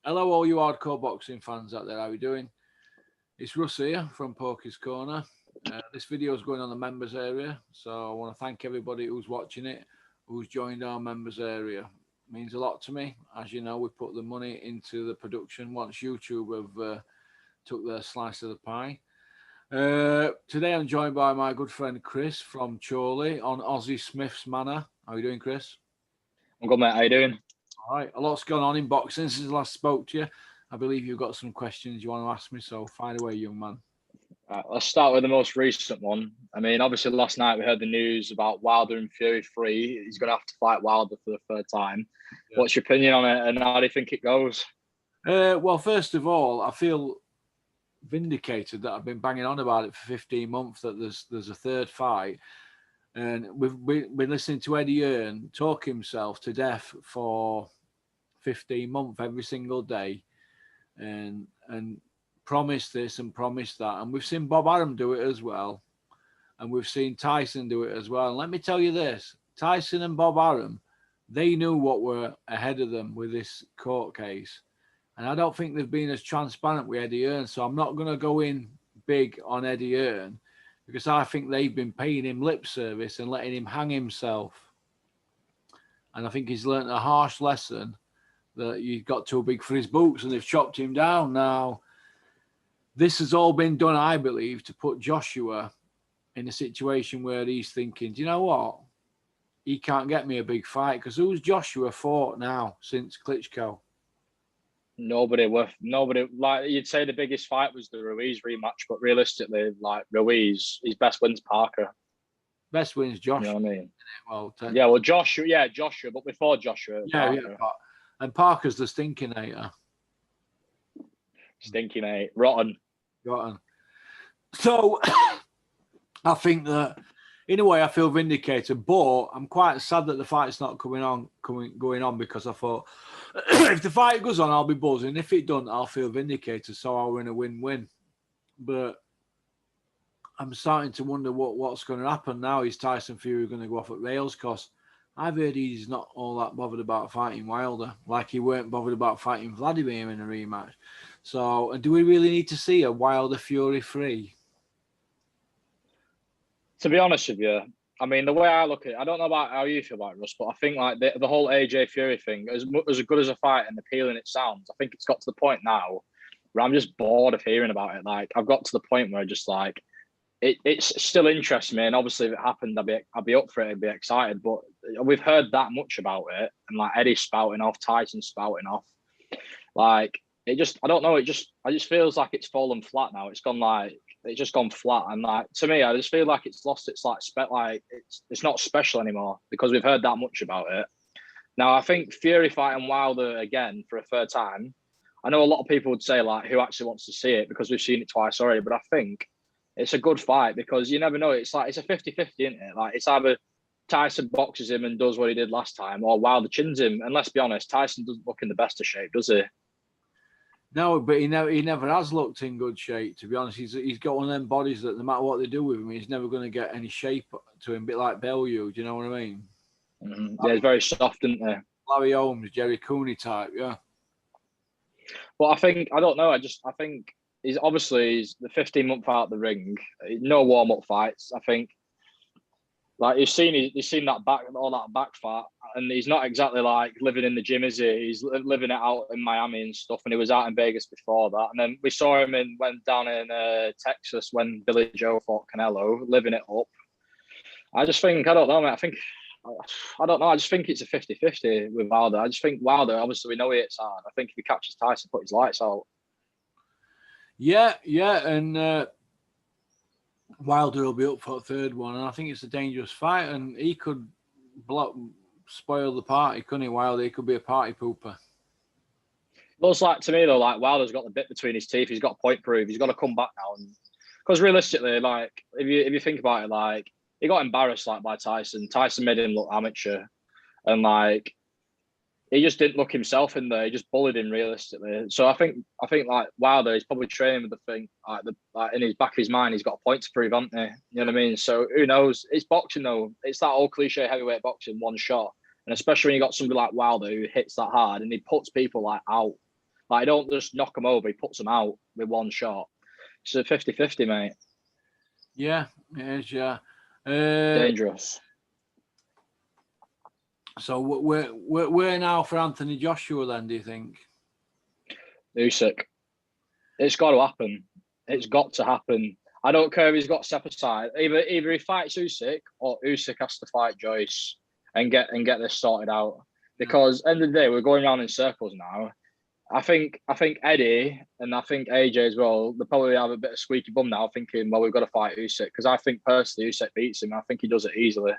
Hello, all you hardcore boxing fans out there. How are you doing? It's Russ here from Poker's Corner. This video is going on the members area, so I want to thank everybody who's watching it, who's joined our members area. It means a lot to me. As you know, we put the money into the production once YouTube have took their slice of the pie. Today I'm joined by my good friend Chris from Chorley on Aussie Smith's Manor. How are you doing, Chris? I'm good, mate. How you doing? All right, a lot's gone on in boxing since I last spoke to you. I believe you've got some questions you want to ask me, so fire away, young man. Let's start with the most recent one. I mean, obviously, last night we heard the news about Wilder and Fury 3. He's going to have to fight Wilder for the third time. Yeah. What's your opinion on it, and how do you think it goes? Well, first of all, I feel vindicated that I've been banging on about it for 15 months that there's a third fight. And we've been listening to Eddie Hearn talk himself to death for 15 months every single day and promise this and promise that. And we've seen Bob Arum do it as well. And we've seen Tyson do it as well. And let me tell you this, Tyson and Bob Arum, they knew what were ahead of them with this court case. And I don't think they've been as transparent with Eddie Hearn. So I'm not going to go in big on Eddie Hearn because I think they've been paying him lip service and letting him hang himself. And I think he's learned a harsh lesson that he got too big for his boots and they've chopped him down. Now, this has all been done, I believe, to put Joshua in a situation where he's thinking, do you know what? He can't get me a big fight because who's Joshua fought now since Klitschko? Nobody. Like you'd say, the biggest fight was the Ruiz rematch, but realistically, like Ruiz, his best win's Parker. Best win's Joshua. You know what I mean? Well, Joshua, but before Joshua, Parker. And Parker's the stinkinator. Stinky, rotten. So I think that in a way I feel vindicated, but I'm quite sad that the fight's not going on because I thought if the fight goes on, I'll be buzzing. If it doesn't, I'll feel vindicated. So I'll win a win-win. But I'm starting to wonder what's going to happen now. Is Tyson Fury going to go off at rails? Because I've heard he's not all that bothered about fighting Wilder, like he weren't bothered about fighting Vladimir in a rematch. So, do we really need to see a Wilder Fury 3? To be honest with you, I mean, the way I look at it, I don't know about how you feel about it, Russ, but I think like the whole AJ Fury thing, as good as a fight and appealing it sounds, I think it's got to the point now where I'm just bored of hearing about it. Like, I've got to the point where I just like, it's still interests me, and obviously if it happened, I'd be up for it, I'd be excited. But we've heard that much about it, and like Eddie spouting off, Tyson spouting off, like it just, I don't know, I just feels like it's fallen flat now. It's just gone flat, and like to me, I just feel like it's lost its like it's not special anymore because we've heard that much about it. Now I think Fury fighting Wilder again for a third time. I know a lot of people would say like who actually wants to see it because we've seen it twice already, but I think it's a good fight because you never know. It's like it's a 50-50, isn't it? Like it's either Tyson boxes him and does what he did last time, or Wilder chins him. And let's be honest, Tyson doesn't look in the best of shape, does he? No, but he never has looked in good shape. To be honest, he's got one of them bodies that no matter what they do with him, he's never going to get any shape to him. A bit like Bellew, do you know what I mean? Mm-hmm. Yeah, he's very soft, isn't he? Larry Holmes, Jerry Cooney type, yeah. Well, I don't know. I think he's the 15-month out of the ring. No warm-up fights. I think like you've seen all that back fat, and he's not exactly like living in the gym, is he? He's living it out in Miami and stuff, and he was out in Vegas before that. And then we saw him went down in Texas when Billy Joe fought Canelo, living it up. I just think, I don't know, mate. I don't know. I just think it's a 50-50 with Wilder. I just think Wilder, obviously, we know he hits hard. I think if he catches Tyson, put his lights out. Yeah, and Wilder will be up for a third one, and I think it's a dangerous fight, and he could spoil the party, couldn't he, Wilder? He could be a party pooper. Looks like to me, though, like Wilder's got the bit between his teeth. He's got a point proof. He's got to come back now. Because realistically, like, if you think about it, like, he got embarrassed like by Tyson. Tyson made him look amateur, and like he just didn't look himself in there. He just bullied him realistically. So I think like Wilder, he's probably training with the thing like in his back of his mind. He's got a point to prove, hasn't he? You know what I mean? So who knows? It's boxing though. It's that old cliche heavyweight boxing, one shot, and especially when you got somebody like Wilder who hits that hard and he puts people like out. Like, don't just knock him over. He puts them out with one shot. It's a 50-50, mate. Yeah, it is. Yeah. Dangerous. So we're now for Anthony Joshua then, do you think? Usyk. It's got to happen. It's got to happen. I don't care if he's got step aside. Either he fights Usyk or Usyk has to fight Joyce and get this sorted out. Because end of the day, we're going around in circles now. I think Eddie and I think AJ as well, they probably have a bit of squeaky bum now, thinking, well, we've got to fight Usyk. Because I think personally Usyk beats him. I think he does it easily.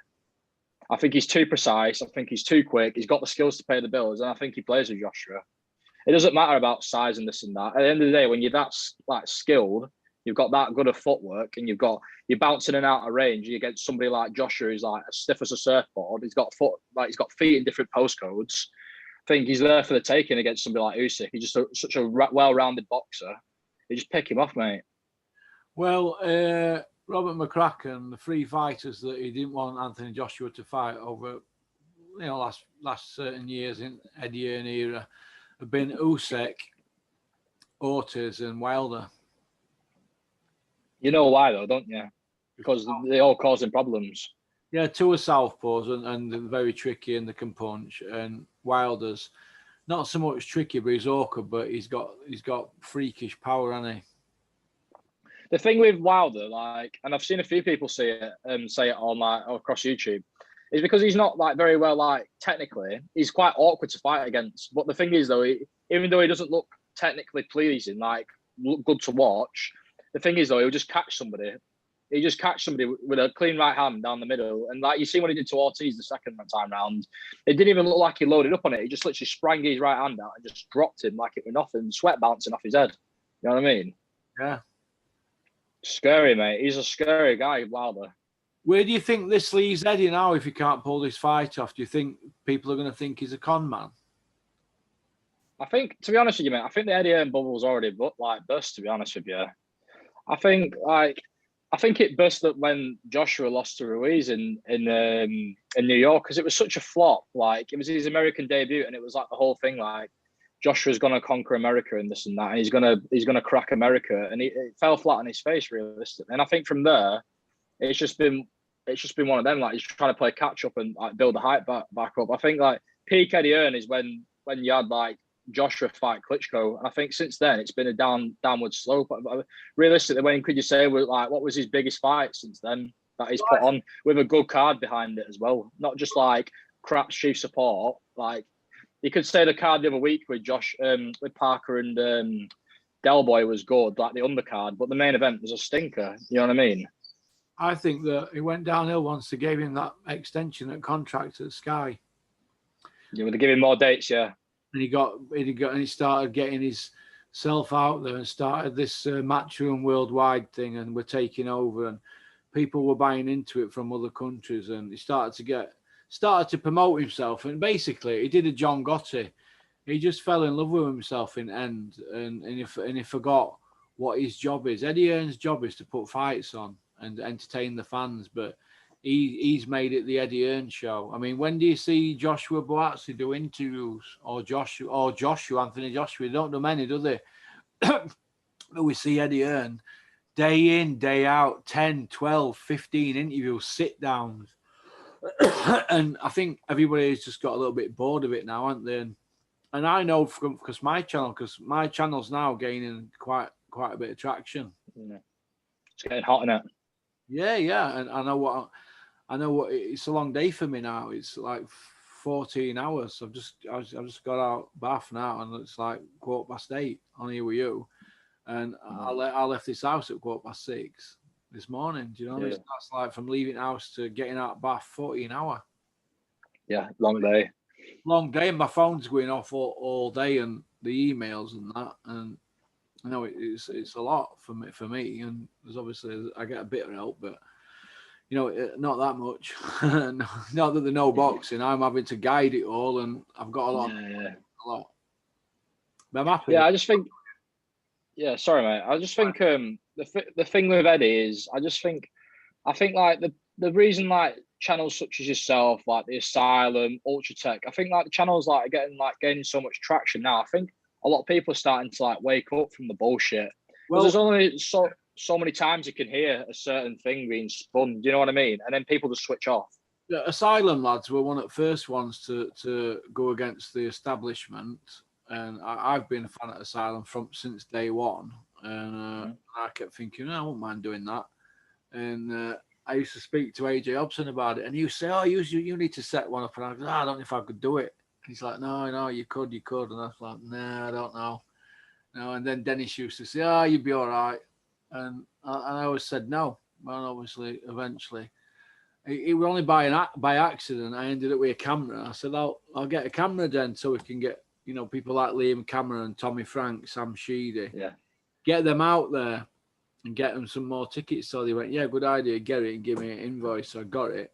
I think he's too precise. I think he's too quick. He's got the skills to pay the bills, and I think he plays with Joshua. It doesn't matter about size and this and that. At the end of the day, when you're that like skilled, you've got that good of footwork, and you're bouncing in and out of range against somebody like Joshua, who's like as stiff as a surfboard. He's got feet in different postcodes. I think he's there for the taking against somebody like Usyk. He's just such a well-rounded boxer. You just pick him off, mate. Well, Robert McCracken, the three fighters that he didn't want Anthony Joshua to fight over, last certain years in Eddie Hearn era, have been Usyk, Ortiz, and Wilder. You know why though, don't you? Because they all causing problems. Yeah, two are southpaws and they're very tricky and they can punch. And Wilder's not so much tricky, but he's awkward. But he's got freakish power, hasn't he? The thing with Wilder, like, and I've seen a few people say it on like across YouTube, is because he's not like very well like technically. He's quite awkward to fight against. But the thing is though, even though he doesn't look technically pleasing, like look good to watch, the thing is though, he'll just catch somebody. He just catch somebody with a clean right hand down the middle. And like you see what he did to Ortiz the second time round, it didn't even look like he loaded up on it. He just literally sprang his right hand out and just dropped him like it was nothing, sweat bouncing off his head. You know what I mean? Yeah. Scary, mate. He's a scary guy, Wilder. Where do you think this leaves Eddie now if he can't pull this fight off? Do you think people are going to think he's a con man? I think, to be honest with you, mate, I think the Eddie Hearn bubble's already burst, to be honest with you. I think it burst up when Joshua lost to Ruiz in New York because it was such a flop. Like, it was his American debut, and it was like the whole thing, like, Joshua's going to conquer America and this and that, and he's going to crack America, and it fell flat on his face, realistically. And I think from there, it's just been one of them. Like, he's trying to play catch up and like build the hype back up. I think like peak Eddie Hearn is when you had like Joshua fight Klitschko, and I think since then it's been a downward slope. But realistically, when could you say what was his biggest fight since then that he's put on with a good card behind it as well, not just like crap chief support. Like, you could say the card the other week with with Parker and Del Boy was good, like the undercard, but the main event was a stinker. You know what I mean? I think that it went downhill once they gave him that extension at contract at Sky. Yeah, would they give him more dates? Yeah. And he started getting his self out there and started this Matchroom Worldwide thing, and we're taking over, and people were buying into it from other countries, and he started to promote himself, and basically he did a John Gotti. He just fell in love with himself in end, and he forgot what his job is. Eddie Hearn's job is to put fights on and entertain the fans, but he's made it the Eddie Hearn show. I mean, when do you see Joshua Buatsi do interviews or Anthony Joshua? They don't do many, do they? But we see Eddie Hearn day in, day out, 10, 12, 15 interviews, sit downs. And I think everybody's just got a little bit bored of it now, haven't they? And I know because my channel's now gaining quite a bit of traction. Yeah. It's getting hot, isn't it? Yeah, and I know what it's a long day for me now. It's like 14 hours. I've just got out bath now, and it's like 8:15 on here with you, and I left this house at 6:15 this morning. Do you know? Yeah. That's like from leaving house to getting out bath 14 hour. Yeah, long day. Long day. My phone's going off all day, and the emails and that, and I know it's a lot for me, and there's obviously I get a bit of help, but you know, not that much. Not that there's no boxing. I'm having to guide it all, and I've got a lot. A lot. But I'm happy. Yeah, I just think. Yeah, sorry, mate. I just think the thing with Eddie is I think like the reason like channels such as yourself, like the Asylum, Ultra Tech, I think like the channels like are gaining so much traction now. I think a lot of people are starting to like wake up from the bullshit. Well, There's only so many times you can hear a certain thing being spun. Do you know what I mean? And then people just switch off. the Asylum lads were one of the first ones to go against the establishment, and I've been a fan of Asylum since day one, and I kept thinking, I wouldn't mind doing that, and I used to speak to AJ Hobson about it, and he would say, "Oh, you need to set one up," and I go, "I don't know if I could do it." He's like, "No, you could," and I was like, "Nah, I don't know." No, and then Dennis used to say, "Oh, you'd be all right," and I always said no. Well, obviously, eventually, it was only by accident I ended up with a camera. I said, "I'll get a camera then, so we can get people like Liam Cameron, Tommy Frank, Sam Sheedy, get them out there and get them some more tickets." So they went, "Yeah, good idea. Get it and give me an invoice." So I got it.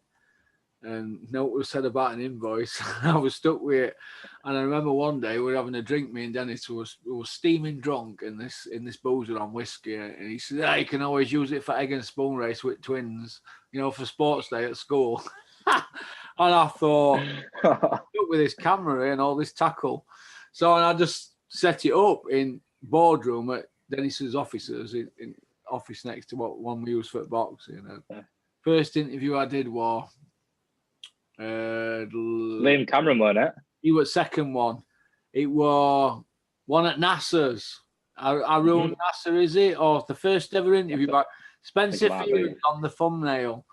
And no one was said about an invoice. I was stuck with it. And I remember one day we were having a drink, me and Dennis was steaming drunk in this boozer on whiskey. And he said, you can always use it for egg and spoon race with twins, for sports day at school. And I thought, stuck with this camera and all this tackle. So I just set it up in boardroom at Dennis's offices, in office next to what one we use for boxing. And first interview I did was Liam Cameron, wasn't it? He was second one. It was one at NASA's. I ruined NASA, is it? Or the first ever interview by Spencer Field on the thumbnail.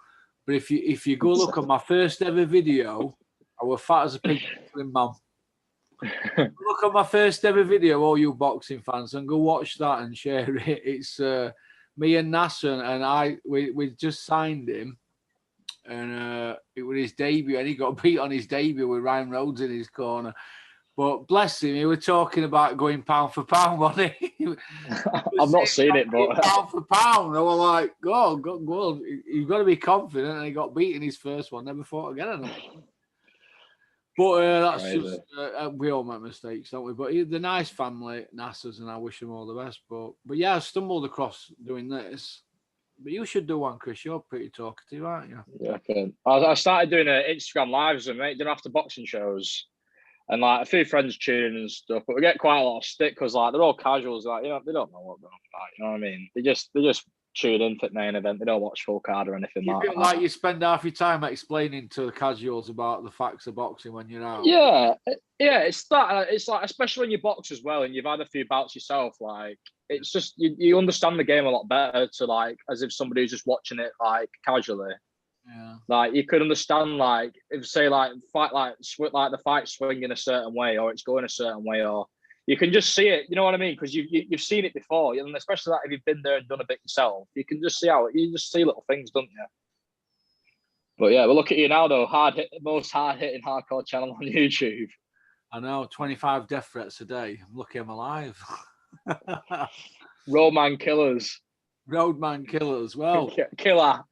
But if you go look at my first ever video, I was fat as a pig in mum. Look at my first ever video, all you boxing fans, and go watch that and share it. It's me and NASA, and we just signed him. And it was his debut, and he got beat on his debut with Ryan Rhodes in his corner. But bless him, he was talking about going pound for pound, wasn't he? I've not seen it, but pound for pound. I was like, go. You've got to be confident. And he got beat in his first one, never fought again. But that's crazy. Just we all make mistakes, don't we? But the nice family, NASA's, and I wish them all the best. But yeah, I stumbled across doing this. But you should do one, Chris. You're pretty talkative, aren't you? Yeah, I can. I started doing Instagram lives and mate, doing after boxing shows, and like a few friends tuning and stuff. But we get quite a lot of stick because like they're all casuals, like they don't know what they're on about. You know what I mean? They just tune in for the main event. They don't watch full card or anything like that. Like you spend half your time explaining to the casuals about the facts of boxing when you're out. Yeah, it's that. It's like, especially when you box as well and you've had a few bouts yourself, like. It's just you understand the game a lot better to like as if somebody who's just watching it like casually. Yeah. Like you could understand like if say like fight like the fight swinging a certain way or it's going a certain way or you can just see it. You know what I mean? Because you've seen it before, and especially that if you've been there and done a bit yourself, you can just see you just see little things, don't you? But yeah, well look at you now though, most hard hitting hardcore channel on YouTube. I know, 25 death threats a day. I'm lucky I'm alive. Roadman killers. Well, killer.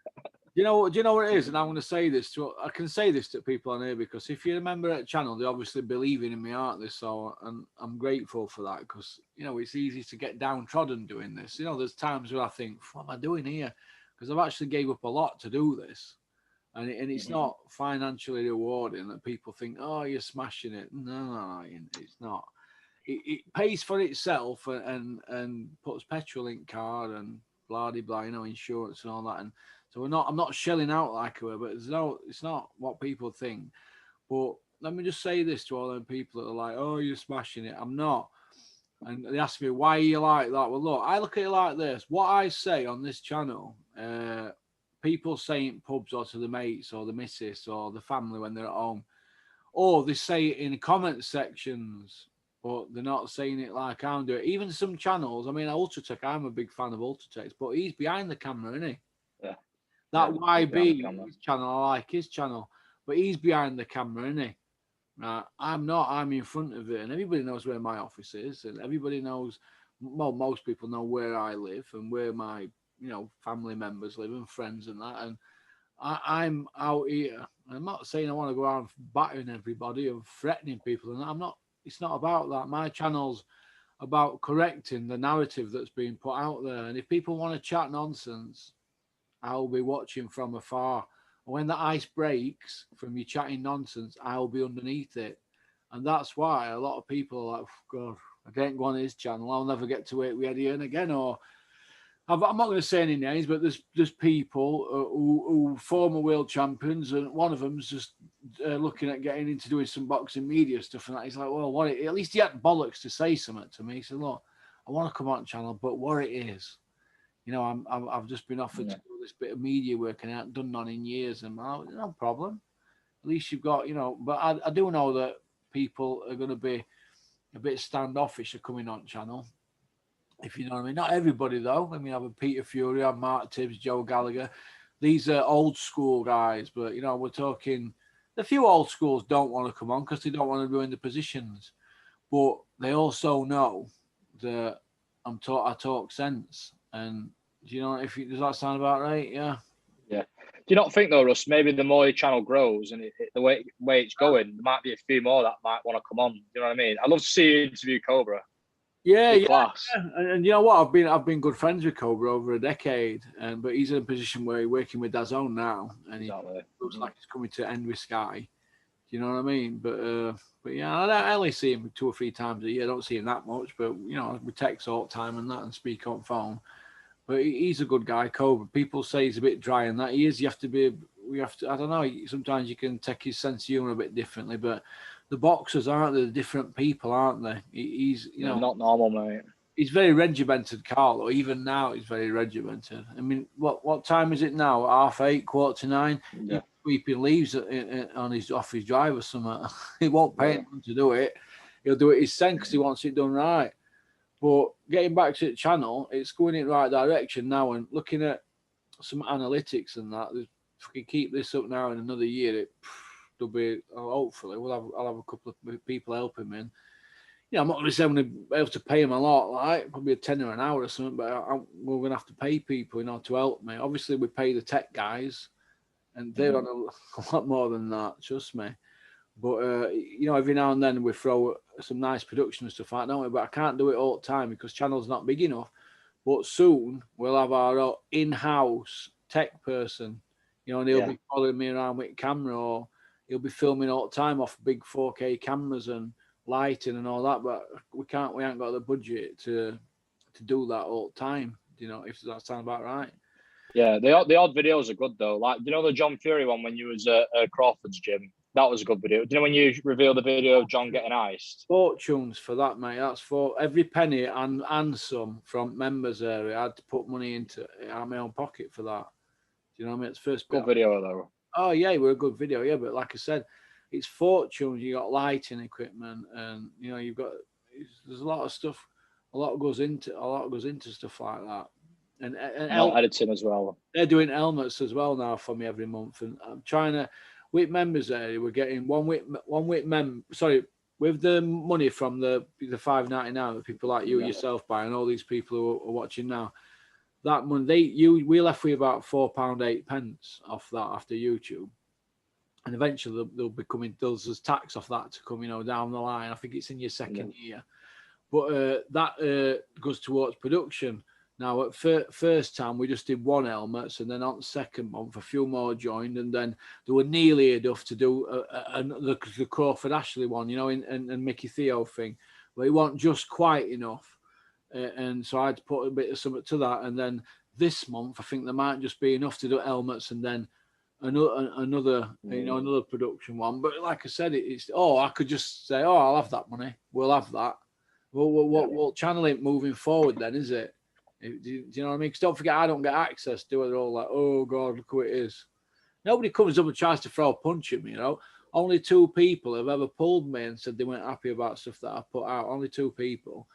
Do you know what it is? And I'm going to say this I can say this to people on here because if you remember at channel, they obviously believing in me, aren't they? So, and I'm grateful for that because it's easy to get downtrodden doing this. There's times where I think, what am I doing here? Because I've actually gave up a lot to do this, and it's not financially rewarding that people think, oh, you're smashing it. No, it's not. It pays for itself and puts petrol in car and blah blah, insurance and all that. And so I'm not shelling out like her, but it's not what people think. But let me just say this to all them people that are like, oh, you're smashing it. I'm not. And they ask me, why are you like that? Well, look, I look at it like this. What I say on this channel, people say in pubs or to the mates or the missus or the family when they're at home, or they say it in comment sections, but they're not saying it like I'm doing. Even some channels, I mean, Ultratech, I'm a big fan of Ultratech, but he's behind the camera, isn't he? Yeah. That YB his channel, I like his channel, but he's behind the camera, isn't he? Right. I'm not, I'm in front of it, and everybody knows where my office is, and everybody knows, well, most people know where I live and where my, family members live and friends and that, and I'm out here. I'm not saying I want to go out battering everybody and threatening people, and I'm not. It's not about that. My channel's about correcting the narrative that's being put out there. And if people want to chat nonsense, I'll be watching from afar. And when the ice breaks from you chatting nonsense, I'll be underneath it. And that's why a lot of people are like, oh, God, I didn't go on his channel. I'll never get to it with Eddie Hearn again. Or I'm not going to say any names, but there's people who former world champions, and one of them's just looking at getting into doing some boxing media stuff, and that. He's like, well, what? At least he had bollocks to say something to me. He said, look, I want to come on channel, but what it is, I've just been offered to do this bit of media work, and I haven't done none in years, and no problem. At least you've got, But I do know that people are going to be a bit standoffish of coming on channel. If you know what I mean. Not everybody, though. I mean, I have a Peter Fury, I have Mark Tibbs, Joe Gallagher. These are old school guys, but, we're talking... The few old schools don't want to come on because they don't want to ruin the positions. But they also know that I talk sense. And, does that sound about right? Yeah. Yeah. Do you not think, though, Russ, maybe the more your channel grows and the way it's going, there might be a few more that might want to come on. You know what I mean? I'd love to see you interview Cobra. Yeah. Class. And you know what? I've been good friends with Cobra over a decade, but he's in a position where he's working with DAZN now, and he looks like he's coming to end with Sky. Do you know what I mean? But yeah, I only see him 2 or 3 times a year. I don't see him that much, but we text all the time and that, and speak on phone. But he's a good guy, Cobra. People say he's a bit dry, and that he is. I don't know. Sometimes you can take his sense of humor a bit differently, but the boxers aren't they? Different people, aren't they? He's not normal, mate. He's very regimented, Carlo. Even now, he's very regimented. I mean, what time is it now? 8:30, 8:45. Yeah. He's sweeping leaves off his drive or something. He won't pay anyone to do it. He'll do it his cent because he wants it done right. But getting back to the channel, it's going in the right direction now. And looking at some analytics and that, if we can keep this up now in another year, there'll be, hopefully, I'll have a couple of people helping me. And, I'm not going to say I'm going to be able to pay them a lot, like probably a tenner an hour or something, but we're going to have to pay people, to help me. Obviously, we pay the tech guys, and they're on a lot more than that, trust me. But, every now and then we throw some nice production and stuff like that, don't we? But I can't do it all the time because channel's not big enough. But soon we'll have our in-house tech person, and he'll be following me around with a camera, or he'll be filming all the time off big 4K cameras and lighting and all that. But we ain't got the budget to do that all the time. If that sounds about right. Yeah, the odd videos are good though. Like, the John Fury one when you was at Crawford's gym? That was a good video. Do you know when you revealed the video of John getting iced? Fortunes for that, mate. That's for every penny and some from members area. I had to put money into out of my own pocket for that. Do you know what I mean? It's first good video though. Oh yeah, it were a good video, yeah. But like I said, it's fortunes. You got lighting equipment, and there's a lot of stuff. A lot goes into stuff like that. And editing as well. They're doing helmets as well now for me every month, and I'm trying to. With members area, we're getting with the money from the $5.99 that people like you yourself buy, and all these people who are watching now. That money we left with about £4.08 off that after YouTube, and eventually they'll be coming. There's tax off that to come, down the line. I think it's in your second year, but that goes towards production. Now, at first time, we just did one helmet, and then on the second month, a few more joined, and then there were nearly enough to do the Crawford Ashley one, and Mickey Theo thing, but it wasn't just quite enough. And so I had to put a bit of something to that. And then this month, I think there might just be enough to do helmets, and then another production one. But like I said, I could just say, I'll have that money. We'll have that. We'll channel it moving forward then, is it? Do you know what I mean? Because don't forget, I don't get access to it. They're all like, oh, God, look who it is. Nobody comes up and tries to throw a punch at me, Only 2 people have ever pulled me and said they weren't happy about stuff that I put out. Only 2 people.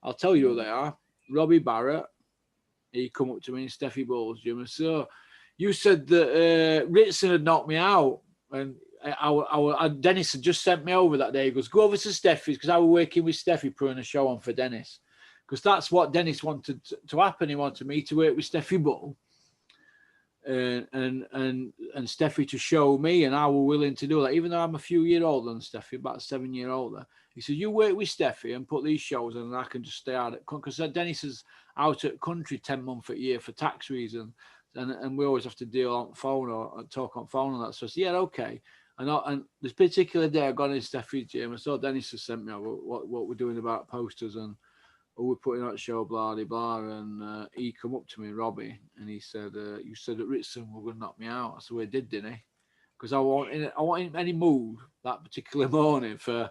I'll tell you who they are. Robbie Barrett. He come up to me in Steffi Ball's gym and said, so you said that Ritson had knocked me out. And Dennis had just sent me over that day. He goes, go over to Steffi's, because I was working with Steffi putting a show on for Dennis. Because that's what Dennis wanted to happen. He wanted me to work with Steffi Bull and Steffi to show me, and I was willing to do that, even though I'm a few years older than Steffi, about 7 years older. He said, you work with Steffi and put these shows on, and I can just stay out at, because Dennis is out at country 10 months a year for tax reasons, and we always have to deal on phone or talk on phone and that. So I said, yeah, okay. And this particular day, I got in Steffi's gym. I saw Dennis has sent me what we're doing about posters and we're putting on a show, blah blah blah. And he come up to me, Robbie, and he said, "You said that Ritson were going to knock me out." I said, "Well, he didn't he?" Because I want him any mood that particular morning for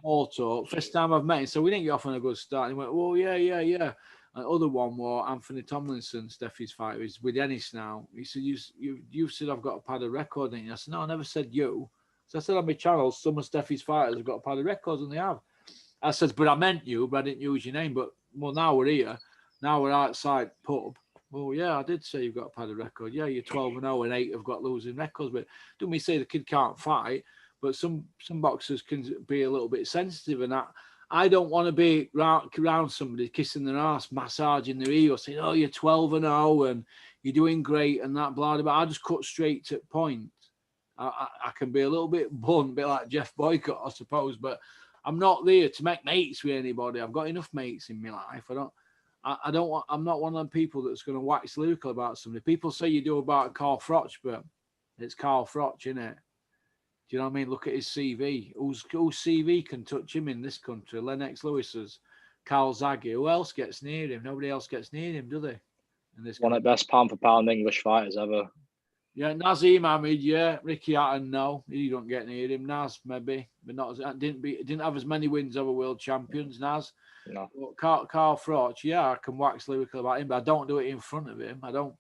small talk. First time I've met him, so we didn't get off on a good start. He went, "Oh yeah." And the other one was Anthony Tomlinson, Steffi's fighter. He's with Ennis now. He said, you said I've got a pad of record, didn't you? I said, no, I never said you. So I said on my channel, some of Steffi's fighters have got a pad of records, and they have. I said, but I meant you, but I didn't use your name. But, well, now we're here. Now we're outside pub. Well, yeah, I did say you've got a pad of record. Yeah, you're 12-0 and 8 have got losing records. But don't me say the kid can't fight. But some boxers can be a little bit sensitive, and that I don't want to be around somebody kissing their ass, massaging their ego, saying, "Oh, you're 12-0 and you're doing great," and that blah blah. I just cut straight to the point. I can be a little bit blunt, a bit like Jeff Boycott, I suppose, but I'm not there to make mates with anybody. I've got enough mates in my life. I'm not one of them people that's going to wax lyrical about somebody. People say you do about Carl Froch, but it's Carl Froch, isn't it? Do you know what I mean? Look at his CV. Whose CV can touch him in this country? Lennox Lewis's, Carl Zaghi. Who else gets near him? Nobody else gets near him, do they? In this One of the best pound for pound English fighters ever. Yeah, Nazim Hamid, yeah. Ricky Hatton, no. He don't get near him. Naz, maybe. But didn't have as many wins over world champions, Naz. No. But Carl Froch, yeah, I can wax lyrical about him, but I don't do it in front of him. I don't,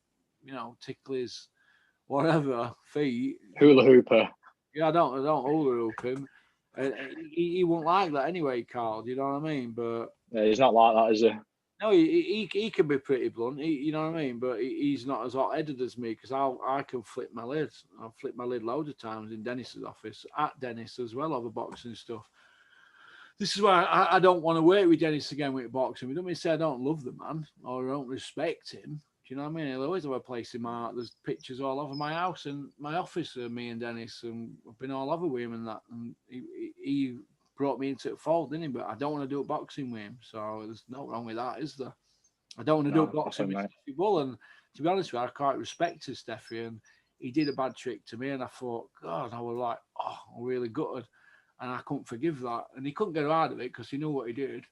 tickle his whatever feet. Hula hooper. Yeah, I don't hula hoop him. He won't like that anyway, Carl. Do you know what I mean? But yeah, he's not like that, is he? No, he can be pretty blunt. You know what I mean? But he's not as hot-headed as me because I can flip my lid. I've flipped my lid loads of times in Dennis's office, at Dennis as well, over boxing stuff. This is why I don't want to work with Dennis again with boxing. We don't mean to say I don't love the man or I don't respect him. Do you know what I mean? He'll always have a place in my heart. There's pictures all over my house and my office of me and Dennis, and I've been all over with him and that. And he brought me into the fold, didn't he? But I don't want to do boxing with him. So there's no wrong with that, is there? I don't want to do boxing with Steffi Bull. And to be honest with you, I quite respected Steffi. And he did a bad trick to me. And I thought, God, I was like, I'm really gutted. And I couldn't forgive that. And he couldn't get out of it because he knew what he did.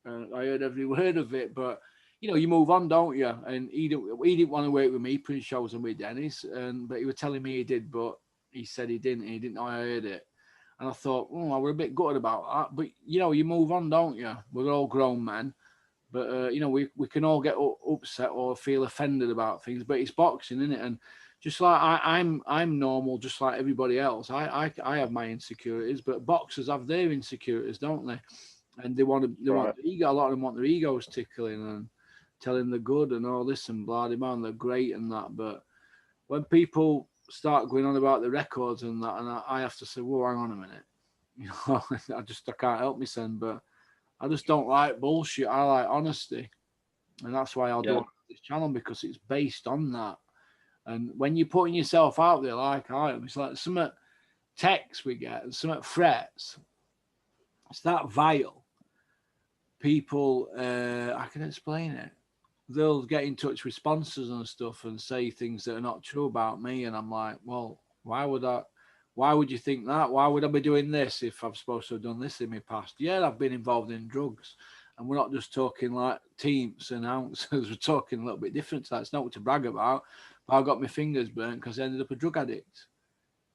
And I heard every word of it. But, you move on, don't you? And he didn't want to work with me, putting shows on with Dennis. But he was telling me he did, but he said he didn't. He didn't know I heard it. And I thought, I were a bit gutted about that. But, you move on, don't you? We're all grown men. But, we can all get upset or feel offended about things. But it's boxing, isn't it? And just like I'm normal, just like everybody else. I have my insecurities, but boxers have their insecurities, don't they? And they want their ego. A lot of them want their egos tickling and telling they're good and all this and blah blah blah. They're great and that. But when people start going on about the records and that, and I have to say, whoa, hang on a minute. I can't help myself, but I just don't like bullshit. I like honesty, and that's why I'll do this channel, because it's based on that. And when you're putting yourself out there like I am, it's like some texts we get and some threats. It's that vile. People, I can explain it. They'll get in touch with sponsors and stuff and say things that are not true about me. And I'm like, well, why would you think that? Why would I be doing this if I'm supposed to have done this in my past? Yeah, I've been involved in drugs. And we're not just talking like teams and ounces. We're talking a little bit different. It's not to brag about. I got my fingers burnt because I ended up a drug addict.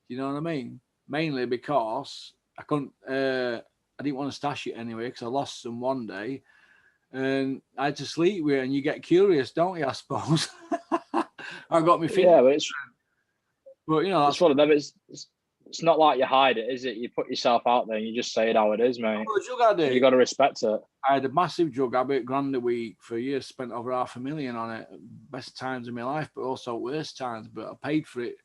You know what I mean? Mainly because I couldn't. I didn't want to stash it anyway because I lost some one day, and I had to sleep with it. And you get curious, don't you? I suppose. I got my fingers. Yeah, but that's one of them. It's not like you hide it, is it? You put yourself out there and you just say it how it is, mate. You got to respect it. I had a massive drug habit, grand a week for years, spent over $500,000 on it. Best times of my life, but also worst times. But I paid for it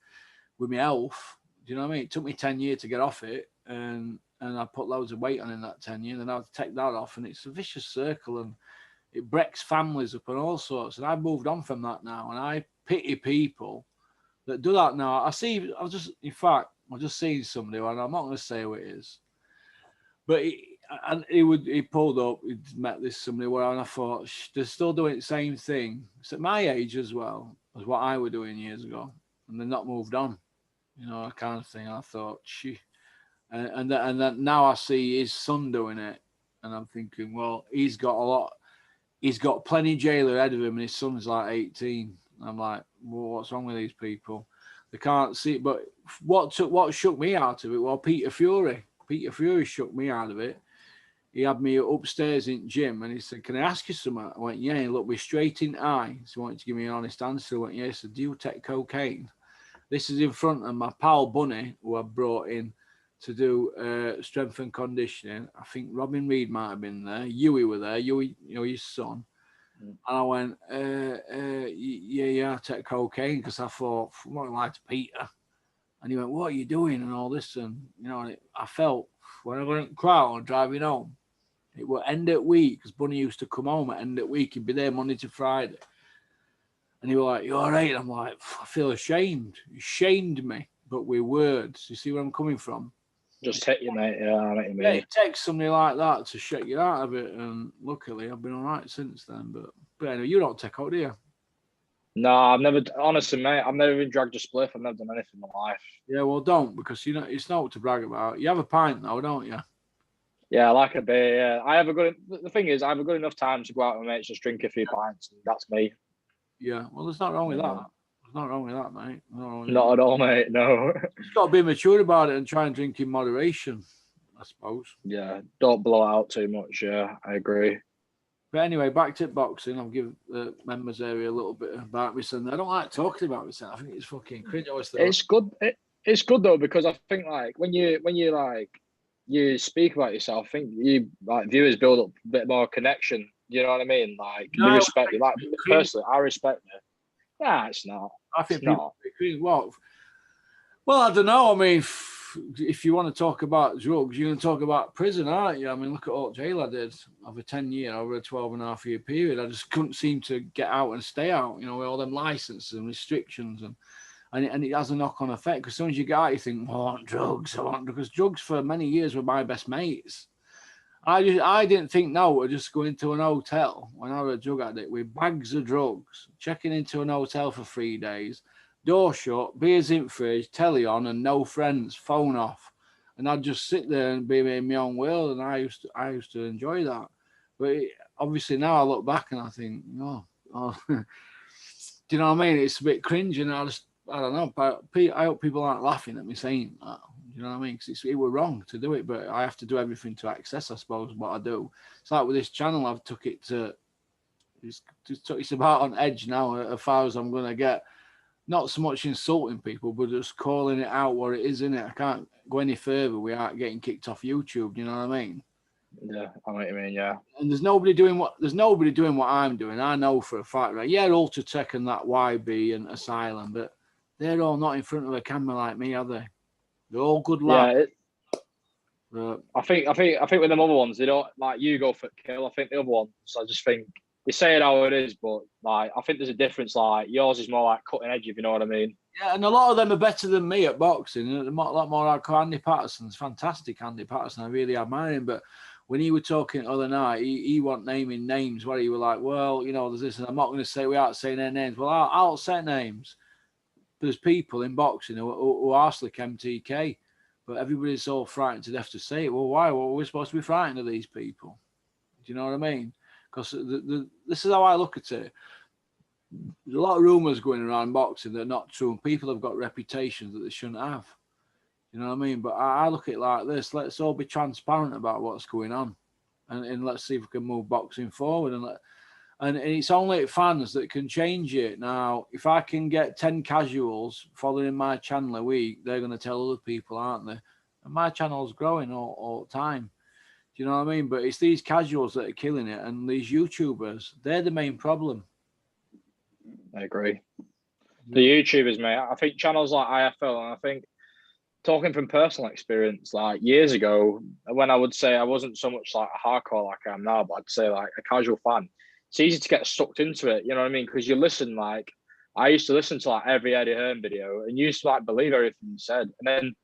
with my health. Do you know what I mean? It took me 10 years to get off it, and I put loads of weight on in that 10 years, and I had to take that off, and it's a vicious circle, and it breaks families up and all sorts. And I've moved on from that now, and I pity people that do that now. I've just seen somebody, and I'm not going to say who it is, but he pulled up, he'd met this somebody where, and I thought, they're still doing the same thing. It's at my age as well as what I was doing years ago, and they're not moved on. you know, that kind of thing. I thought, she, and then now I see his son doing it, and I'm thinking, well, he's got a lot. He's got plenty jail ahead of him, and his son's like 18. I'm like, well, what's wrong with these people? They can't see it. But what shook me out of it? Well, Peter Fury. Peter Fury shook me out of it. He had me upstairs in gym, and he said, "Can I ask you something?" I went, "Yeah." He looked me straight in the eye. So he wanted to give me an honest answer. I went, "Yeah." He said, "Do you take cocaine?" This is in front of my pal Bunny, who I brought in to do strength and conditioning. I think Robin Reed might have been there. Huey were there. Huey, you know, his son. And I went, yeah, I take cocaine because I thought, I'm not like to Peter. And he went, "What are you doing?" And all this. And, you know, I felt when I went to Crown driving home, it would end at week because Bunny used to come home at end at week. He'd be there Monday to Friday. And he was like, "You all right?" And I'm like, I feel ashamed. He shamed me, but with words. You see where I'm coming from? Just hit you, mate. Yeah, I know what you Yeah, mean. it takes somebody like that to shake you out of it. And luckily, I've been all right since then. But anyway, you don't take out, do you? No, I've never, honestly, mate, I've never even dragged a spliff. I've never done anything in my life. Yeah, well, don't, because you know it's not to brag about. You have a pint though, don't you? Yeah, I like a beer. Yeah, I have a good. The thing is, I have a good enough time to go out with mates, just drink a few pints, and that's me. Yeah. Well, there's not wrong with that. There's not wrong with that, mate. Not at all, mate. No. You've got to be mature about it and try and drink in moderation, I suppose. Yeah, don't blow it out too much. Yeah, I agree. But anyway, back to boxing. I'll give the members area a little bit about this. And I don't like talking about this. I think it's fucking cringe. It's good. It's good though, because I think like when you like you speak about yourself, I think you like viewers build up a bit more connection. You know what I mean? Like No, you respect you. Like personally, I respect it. Nah, it's not. I think It's not. Well, I don't know. I mean, if you want to talk about drugs, you're going to talk about prison, aren't you? I mean, look at what jail I did over 10 years, over a 12.5 year period. I just couldn't seem to get out and stay out, you know, with all them licenses and restrictions. And it has a knock-on effect, because as soon as you get out, you think, "Oh, I want drugs. Because drugs for many years were my best mates. I didn't think no, we're just going to an hotel when I was a drug addict with bags of drugs, checking into an hotel for 3 days, door shut, beers in fridge, telly on, and no friends, phone off. And I'd just sit there and be in my own world, and I used to enjoy that. But obviously now I look back and I think, oh. Do you know what I mean? It's a bit cringe, and I don't know, but I hope people aren't laughing at me saying that. You know what I mean? Because it were wrong to do it, but I have to do everything to access, I suppose, what I do. It's like with this channel, I've took it to, it's about on edge now, as far as I'm going to get. Not so much insulting people, but just calling it out what it is, innit? I can't go any further without getting kicked off YouTube. You know what I mean? Yeah, I know what you mean. Yeah. And there's nobody doing what I'm doing. I know for a fact, right? Yeah, Ultratech and that YB and Asylum, but they're all not in front of a camera like me, are they? They're all good lads. Yeah. I think with them other ones, they don't like you go for kill. I think the other ones, I just think they say it how it is, but like I think there's a difference. Like yours is more like cutting edge, if you know what I mean. Yeah, and a lot of them are better than me at boxing. A lot more like Andy Patterson's fantastic. Andy Patterson, I really admire him. But when he was talking the other night, he wasn't naming names. Where he was like, well, you know, there's this, and I'm not going to say without saying their names. Well, I'll say names. But there's people in boxing who are slick MTK, but everybody's all frightened to death to say it. Well, why? Well, we're supposed to be frightened of these people. Do you know what I mean? Because this is how I look at it. There's a lot of rumours going around boxing that are not true, and people have got reputations that they shouldn't have. You know what I mean? But I look at it like this: let's all be transparent about what's going on, and let's see if we can move boxing forward. And it's only fans that can change it. Now, if I can get 10 casuals following my channel a week, they're going to tell other people, aren't they? And my channel's growing all the time. Do you know what I mean? But it's these casuals that are killing it, and these YouTubers, they're the main problem. I agree. The YouTubers, mate. I think channels like IFL, and I think talking from personal experience, like years ago, when I would say I wasn't so much like a hardcore like I am now, but I'd say like a casual fan. It's easy to get sucked into it, you know what I mean? Because you listen, like I used to listen to like every Eddie Hearn video, and you used to like believe everything he said, and then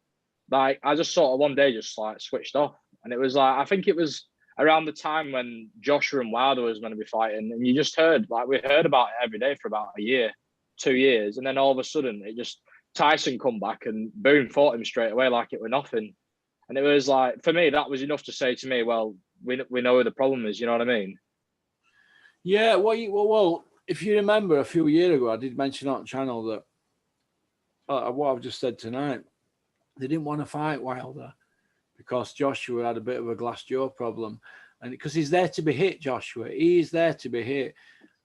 like I just sort of one day just like switched off, and it was like I think it was around the time when Joshua and Wilder was going to be fighting, and you just heard like we heard about it every day for about a year, 2 years, and then all of a sudden it just Tyson come back and boom, fought him straight away like it were nothing. And it was like, for me, that was enough to say to me, well, we know where the problem is. You know what I mean? Yeah. Well, if you remember a few years ago, I did mention on the channel that what I've just said tonight, they didn't want to fight Wilder because Joshua had a bit of a glass jaw problem. And because he's there to be hit, Joshua, he's there to be hit.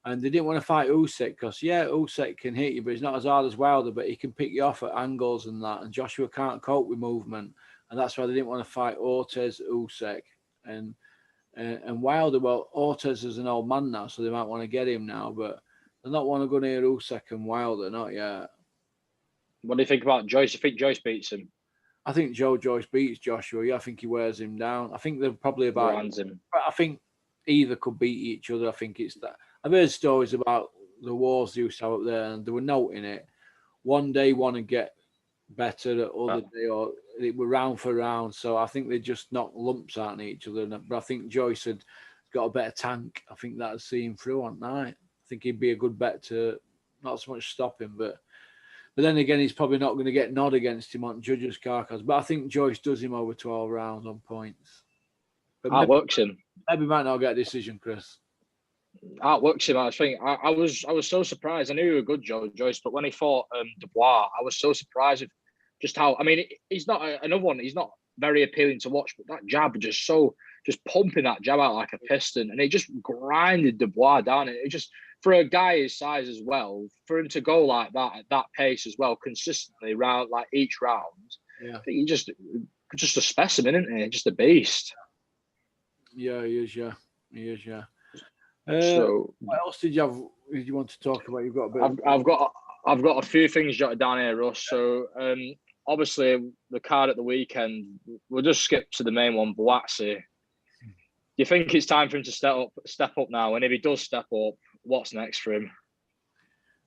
And they didn't want to fight Usyk because, Usyk can hit you, but he's not as hard as Wilder, but he can pick you off at angles and that. And Joshua can't cope with movement. And that's why they didn't want to fight Ortiz, Usyk. And Wilder, well, Ortiz is an old man now, so they might want to get him now, but they're not want to go near Usyk and Wilder, not yet. What do you think about Joyce? I think Joyce beats him. I think Joyce beats Joshua. Yeah, I think he wears him down. I think they're probably about. Him. I think either could beat each other. I think it's that. I've heard stories about the wars they used to have up there, and they were noting it. One day, one would get better, the other day, or it were round for round. So I think they just knock lumps out of each other. But I think Joyce had got a better tank. I think that'd see him through on night. I think he'd be a good bet to not so much stop him, but then again, he's probably not going to get nod against him on judges' carcass. But I think Joyce does him over 12 rounds on points. But Outworks him. Maybe he might not get a decision, Chris. Outworks him. I think I was so surprised. I knew he was a good Joyce, but when he fought Dubois, I was so surprised at just how. I mean, he's not another one. He's not very appealing to watch, but that jab just pumping that jab out like a piston, and it just grinded Dubois down. It just, for a guy his size as well, for him to go like that at that pace as well, consistently round like each round. Yeah, I think he just a specimen, isn't he? Just a beast. Yeah, he is. Yeah, he is. Yeah. So, what else did you want to talk about? You've got a bit. I've got a few things jotted down here, Russ. So, obviously, the card at the weekend. We'll just skip to the main one, Buatsi. Do you think it's time for him to step up now? And if he does step up, what's next for him?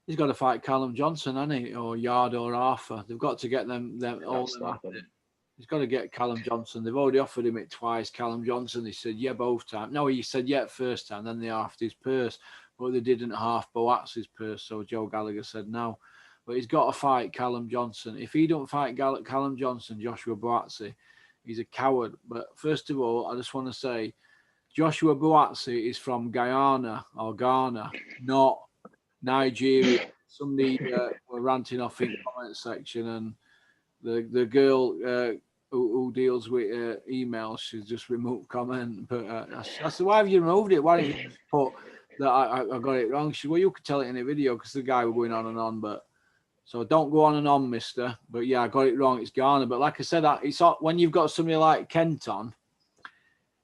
He's got to fight Callum Johnson, hasn't he? Or Yard or Arthur. They've got to get them all. He's got to get Callum Johnson. They've already offered him it twice. Callum Johnson, he said, yeah, both times. No, he said, yeah, first time. Then they halved his purse. But they didn't half Buatsi's purse. So Joe Gallagher said no. But he's got to fight Callum Johnson. If he don't fight Callum Johnson, Joshua Buatsi, he's a coward. But first of all, I just want to say, Joshua Buatsi is from Guyana or Ghana, not Nigeria. Somebody were ranting off in the comment section, and the girl who deals with emails, she's just removed comment. But I said, why have you removed it? Why didn't you just put that I got it wrong? She said, well, you could tell it in the video because the guy was going on and on. But so don't go on and on, mister. But yeah, I got it wrong. It's Ghana. But like I said, it's when you've got somebody like Kent on,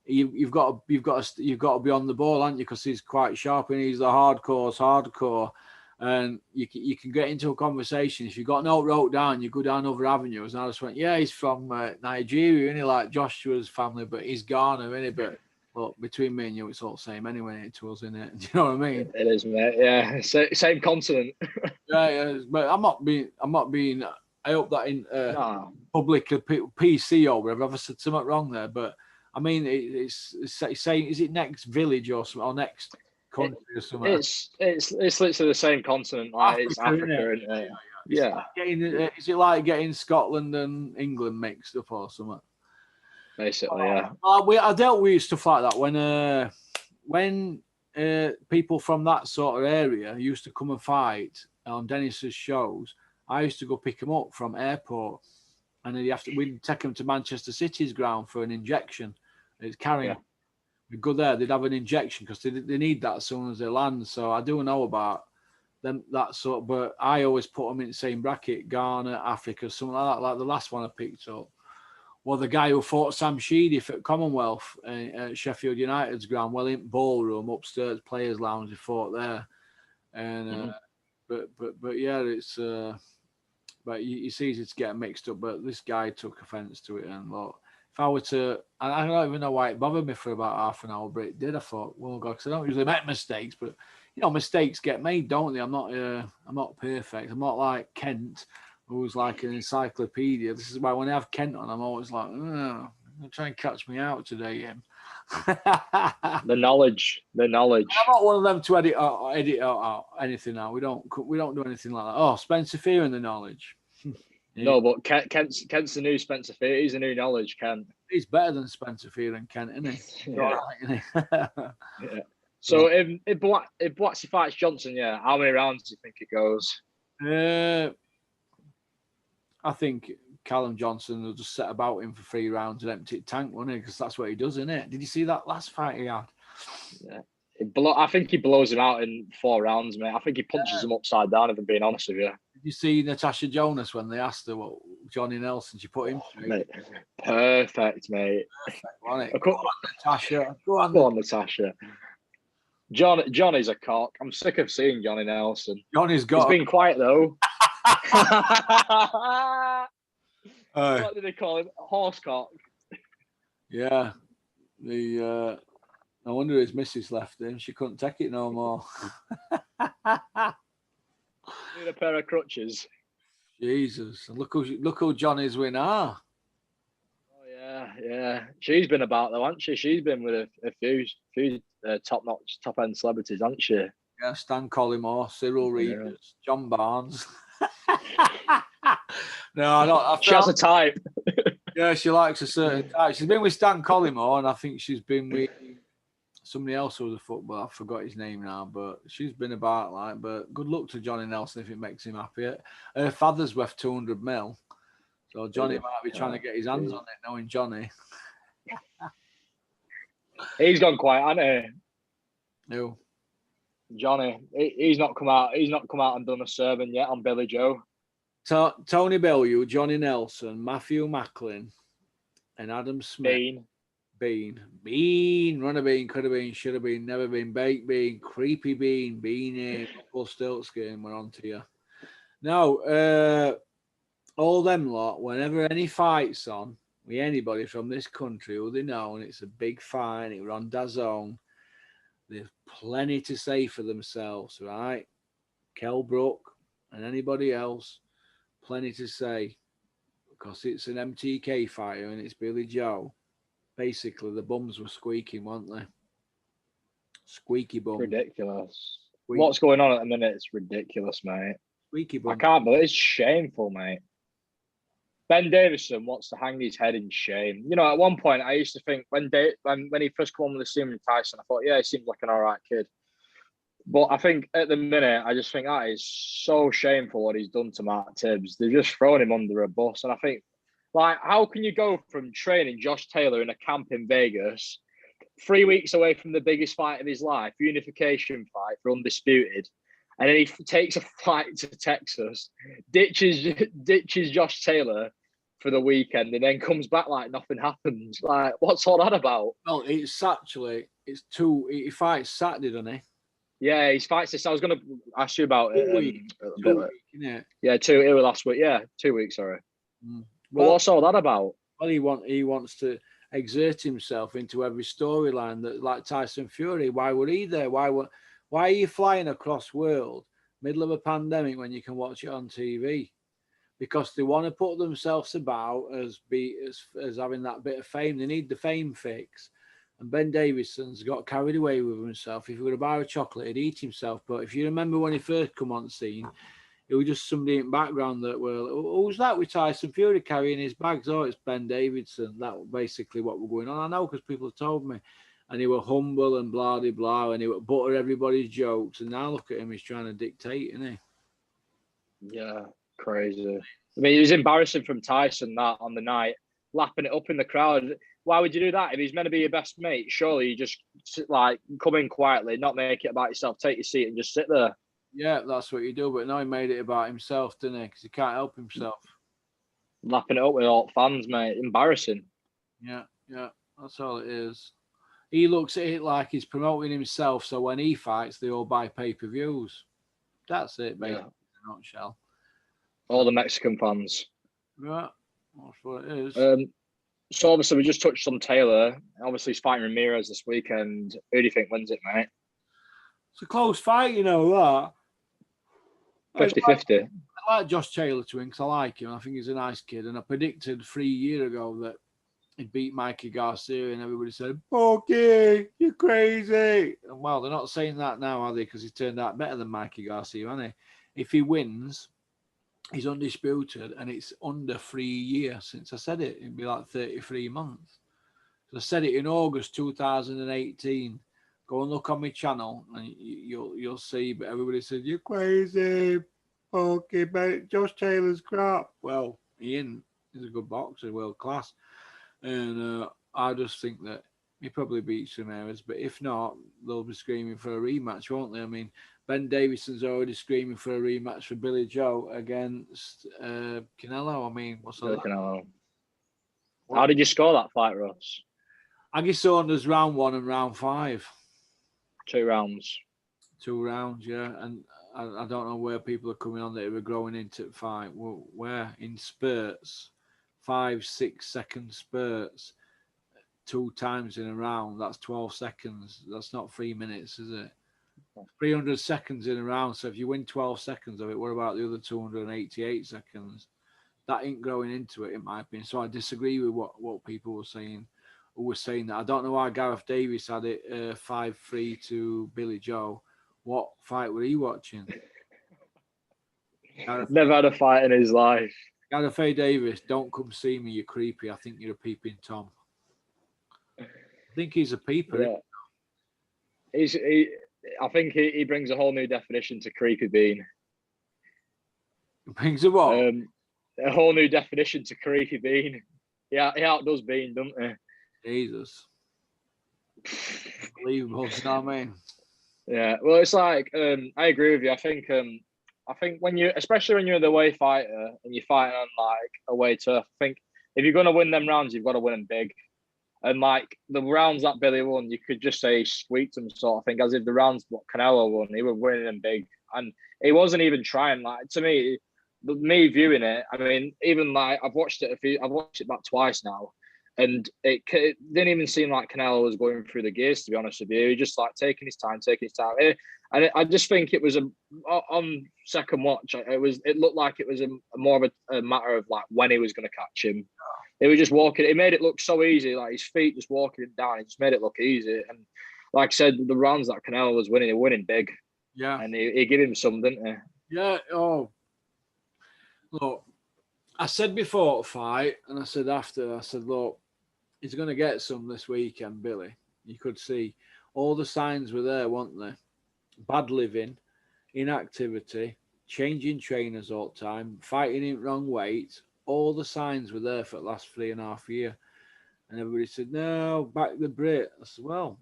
you've got to be on the ball, haven't you? Because he's quite sharp and he's the hardcore. And you can get into a conversation. If you've got no wrote down, you go down other avenues. And I just went, yeah, he's from Nigeria, isn't he? Like Joshua's family, but he's Ghana, isn't he? But well, between me and you, it's all the same anyway to us, isn't it? Do you know what I mean? It is, mate. Yeah, same continent. yeah, but I'm not being. I hope that in public PC or whatever, I've said something wrong there. But I mean, it's saying, is it next village or something, or next country or something? It's literally the same continent. Like it's Africa, isn't it? Yeah. Is it like getting Scotland and England mixed up or something? Basically, yeah. I dealt with stuff like that when people from that sort of area used to come and fight on Dennis's shows. I used to go pick them up from airport, and then we'd take them to Manchester City's ground for an injection. It's carrying. Yeah. We'd go there. They'd have an injection because they need that as soon as they land. So I do know about them that sort. But I always put them in the same bracket: Ghana, Africa, something like that. Like the last one I picked up. Well, the guy who fought Sam Sheedy for Commonwealth at Sheffield United's ground, well, in ballroom upstairs, players' lounge, he fought there, and but yeah, it's but it's easy to get mixed up. But this guy took offence to it, and look, if I were to, and I don't even know why it bothered me for about half an hour, but it did. I thought, well, God, because I don't usually make mistakes, but you know, mistakes get made, don't they? I'm not perfect. I'm not like Kent, who's like an encyclopedia. This is why when I have Kent on, I'm always like, oh, try and catch me out today, him. The knowledge. I'm not one of them to edit out anything now. We don't do anything like that. Oh, Spencer Fear and the knowledge. No, but Kent's the new Spencer Fear. He's the new knowledge, Kent. He's better than Spencer Fear and Kent, isn't he? Yeah. Right, isn't he? Yeah. So if Boatsy fights Johnson, yeah, how many rounds do you think it goes? I think Callum Johnson will just set about him for 3 rounds and empty tank, won't he? Because that's what he does, isn't it? Did you see that last fight he had? Yeah. I think he blows him out in 4 rounds, mate. I think he punches him upside down, if I'm being honest with you. Did you see Natasha Jonas when they asked her what Johnny Nelson, she put him through? Mate, perfect, mate. Perfect, go on, Natasha. Go on, Natasha. Johnny's a cock. I'm sick of seeing Johnny Nelson. He's been quiet though. What did they call him? Horsecock. Yeah. No wonder his missus left him. She couldn't take it no more. Need a pair of crutches. Jesus. Look who Johnny's winner. Oh yeah. She's been about though, hasn't she? She's been with a few top-notch, top-end celebrities, hasn't she? Yeah, Stan Collymore, Cyril Reedus, John Barnes. No, I don't. She has a type. Yeah, she likes a certain type. She's been with Stan Collymore, and I think she's been with somebody else who was a footballer. I forgot his name now, but she's been about but good luck to Johnny Nelson if it makes him happy. Her father's worth 200 mil. So Johnny might be trying to get his hands on it, knowing Johnny. He's gone quiet, hasn't he? Who? Johnny. He's not come out and done a sermon yet on Billy Joe. Tony Bellew, Johnny Nelson, Matthew Macklin, and Adam Smith. Bean, runner bean, could have been, should have been, never been, baked bean, creepy bean, beanie, Bull Stilts game, we're on to you. Now, all them lot, whenever any fight's on with anybody from this country who they know, and it's a big fight, it were on DAZN, there's plenty to say for themselves, right? Kell Brook and anybody else, plenty to say, because it's an MTK fighter and it's Billy Joe. Basically, the bums were squeaking, weren't they? Squeaky bum. Ridiculous. What's going on at the minute? It's ridiculous, mate. Squeaky bum. I can't believe it's shameful, mate. Ben Davison wants to hang his head in shame. You know, at one point, I used to think when he first came on the scene with Tyson, I thought, yeah, he seems like an all right kid. But I think at the minute, I just think that is so shameful what he's done to Mark Tibbs. They've just thrown him under a bus. And I think, like, how can you go from training Josh Taylor in a camp in Vegas, 3 weeks away from the biggest fight of his life, unification fight for Undisputed, and then he takes a flight to Texas, ditches Josh Taylor for the weekend, and then comes back like nothing happens? Like, what's all that about? Well, he fights Saturday, doesn't he? Yeah, he fights this. I was going to ask you about it. Yeah, 2 it was last week. Yeah, 2 weeks, sorry. Well, what's all that about? Well, he wants to exert himself into every storyline that, like Tyson Fury. Why were he there? Why are you flying across world middle of a pandemic when you can watch it on TV? Because they want to put themselves about as having that bit of fame. They need the fame fix. And Ben Davison's got carried away with himself. If he were a bar of chocolate, he'd eat himself. But if you remember when he first come on the scene, it was just somebody in the background that who's that with Tyson Fury carrying his bags? Oh, it's Ben Davison. That was basically what was going on. I know because people have told me. And he were humble and blah, blah, blah. And he would butter everybody's jokes. And now look at him. He's trying to dictate, isn't he? Yeah, crazy. I mean, it was embarrassing from Tyson that on the night, lapping it up in the crowd. Why would you do that? If he's meant to be your best mate, surely you just like come in quietly, not make it about yourself, take your seat and just sit there. Yeah, that's what you do. But now he made it about himself, didn't he? Because he can't help himself. Lapping it up with all fans, mate. Embarrassing. Yeah, that's all it is. He looks at it like he's promoting himself, so when he fights, they all buy pay-per-views. That's it, basically, in a nutshell. All the Mexican fans. Yeah, that's what it is. So obviously we just touched on Taylor. Obviously he's fighting Ramirez this weekend. Who do you think wins it, mate? It's a close fight, you know that. 50-50. I like Josh Taylor to win because I like him. I think he's a nice kid. And I predicted 3 years ago that he'd beat Mikey Garcia, and everybody said, "Okay, you're crazy." And well, they're not saying that now, are they? Because he turned out better than Mikey Garcia, hasn't he? If he wins, He's undisputed, and it's under 3 years since I said it. It'd be like 33 months. So I said it in August 2018. Go and look on my channel, and you'll see. But everybody said you're crazy, okay, but Josh Taylor's crap. Well, Ian is a good boxer, world class, and I just think that he probably beats Ramirez. But if not, they'll be screaming for a rematch, won't they? I mean, Ben Davison's already screaming for a rematch for Billy Joe against Canelo. I mean, what's that? Canelo. How did you score that fight, Ross? Aggie Saunders round 1 and round 5. 2 rounds. 2 rounds, yeah. And I don't know where people are coming on that were growing into the fight. Where in spurts, 5-6 second spurts, 2 times in a round. That's 12 seconds. That's not 3 minutes, is it? 300 seconds in a round. So if you win 12 seconds of it, what about the other 288 seconds? That ain't growing into it, in my opinion. So I disagree with what people were saying. Who was saying that. I don't know why Gareth Davis had it 5-3 to Billy Joe. What fight were he watching? Never had a fight in his life. Gareth A. Davis, don't come see me, you're creepy. I think you're a peeping Tom. I think he's a peeper. Yeah. I think he brings a whole new definition to creepy bean. Brings a what? A whole new definition to creepy bean. Yeah, he outdoes Bean, doesn't he? Jesus. Unbelievable, do you know what I mean? Yeah, well, it's like I agree with you. I think when you, especially when you're the away fighter and you're fighting on like away turf, I think if you're gonna win them rounds, you've got to win them big. And like the rounds that Billy won, you could just say he squeaked them, sort of thing, as if the rounds what Canelo won, he was winning them big, and he wasn't even trying. Like to me viewing it, I mean, even like I've watched it back twice now, and it didn't even seem like Canelo was going through the gears, to be honest with you. He just like taking his time. And I just think it was on second watch, it looked like it was more of a matter of like when he was going to catch him. They were just walking. It made it look so easy, like his feet just walking it down. It just made it look easy. And like I said, the rounds that Canelo was winning, he was winning big. Yeah. And he gave him some, didn't he? Yeah. Oh, look, I said before the fight, and I said after, I said, look, he's going to get some this weekend, Billy. You could see all the signs were there, weren't they? Bad living, inactivity, changing trainers all the time, fighting in wrong weight. All the signs were there for the last 3.5 years. And everybody said, no, back the Brit. I said, well,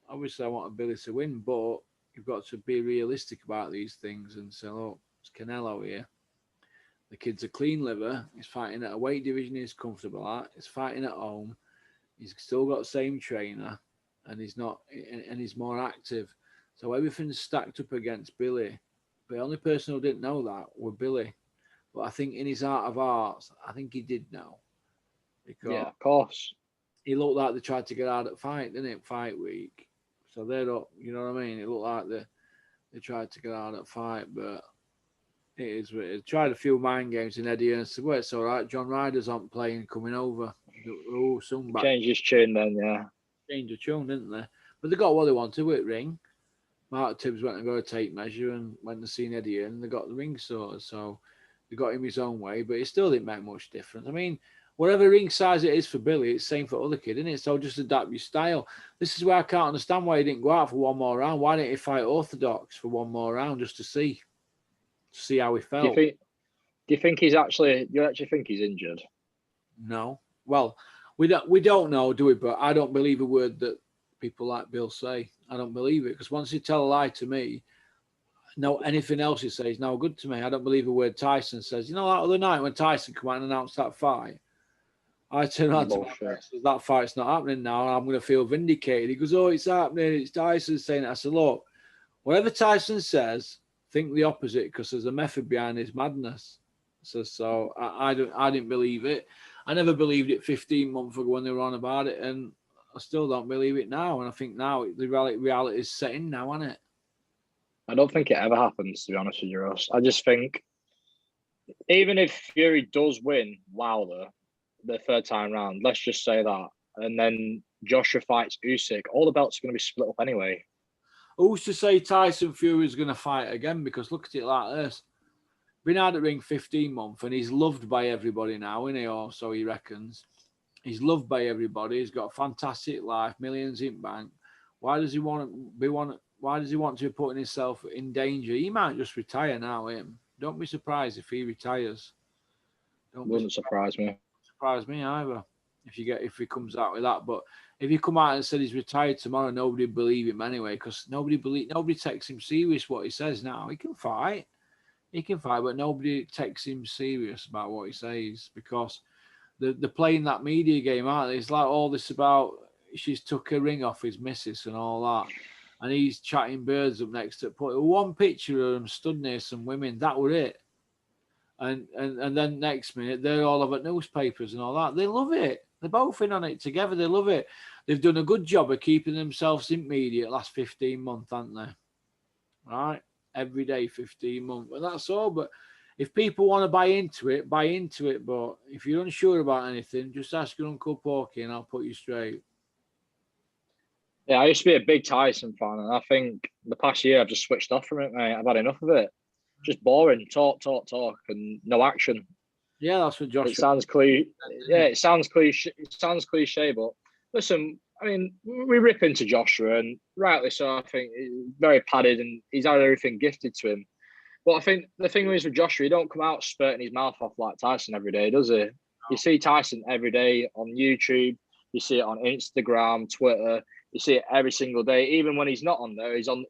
obviously I want Billy to win, but you've got to be realistic about these things and say, look, it's Canelo here. The kid's a clean liver. He's fighting at a weight division he's comfortable at. He's fighting at home. He's still got the same trainer, and he's more active. So everything's stacked up against Billy. The only person who didn't know that was Billy. But I think in his heart of hearts, I think he did know. Because yeah, of course. He looked like they tried to get out at fight, didn't it? Fight week. So they don't, you know what I mean? It looked like they tried to get out at fight, but it is what it is. Tried a few mind games in Eddie and said, well, it's all right. John Ryder's on playing coming over. Oh, some back. Changed his tune then, yeah. Changed the tune, didn't they? But they got what they wanted with ring. Mark Tibbs went and got a tape measure and went to see Eddie and they got the ring sorted. So they got him his own way, but it still didn't make much difference. I mean, whatever ring size it is for Billy, it's the same for other kid, isn't it? So just adapt your style. This is where I can't understand why he didn't go out for one more round. Why didn't he fight Orthodox for one more round just to see how he felt? Do you actually think he's injured? No. Well, we don't know, do we? But I don't believe a word that people like Bill say. I don't believe it because once you tell a lie to me, no, anything else he says is no good to me. I don't believe a word Tyson says. You know, that other night when Tyson came out and announced that fight, I turned around to my friend, that fight's not happening now. I'm going to feel vindicated. He goes, oh, it's happening. It's Tyson saying it. I said, look, whatever Tyson says, think the opposite because there's a method behind his madness. So I didn't believe it. I never believed it 15 months ago when they were on about it, and I still don't believe it now. And I think now the reality is setting now, isn't it? I don't think it ever happens, to be honest with you, Ross. I just think even if Fury does win Wilder the third time round, let's just say that, and then Joshua fights Usyk, all the belts are going to be split up anyway. Who's to say Tyson Fury is going to fight again? Because look at it like this. Been out of the ring 15 months, and he's loved by everybody now, isn't he? Or so he reckons. He's loved by everybody. He's got a fantastic life, millions in bank. Why does he want to be one? Why does he want to be putting himself in danger? He might just retire now. Him. Don't be surprised if he retires. Wouldn't surprise me. Surprise me either. If he comes out with that, but if he come out and said he's retired tomorrow, nobody believe him anyway, because nobody takes him serious what he says now. He can fight, but nobody takes him serious about what he says because they're playing that media game, aren't they? It's like all this about she's took a ring off his missus and all that, and he's chatting birds up next to it. Put one picture of him stood near some women. That were it. And then next minute they're all over newspapers and all that. They love it. They're both in on it together. They love it. They've done a good job of keeping themselves in media the last 15 months, haven't they? Right? Every day, 15 months. And that's all. But if people want to buy into it, buy into it. But if you're unsure about anything, just ask your Uncle Porky and I'll put you straight. Yeah, I used to be a big Tyson fan, and I think the past year I've just switched off from it, mate. I've had enough of it. Just boring, talk, and no action. Yeah, that's what Josh. It sounds cliche. Yeah, it sounds cliche. It sounds cliche, but listen, I mean, we rip into Joshua, and rightly so. I think he's very padded, and he's had everything gifted to him. But I think the thing is with Joshua, he don't come out spurting his mouth off like Tyson every day, does he? You see Tyson every day on YouTube. You see it on Instagram, Twitter. You see it every single day. Even when he's not on there, he's on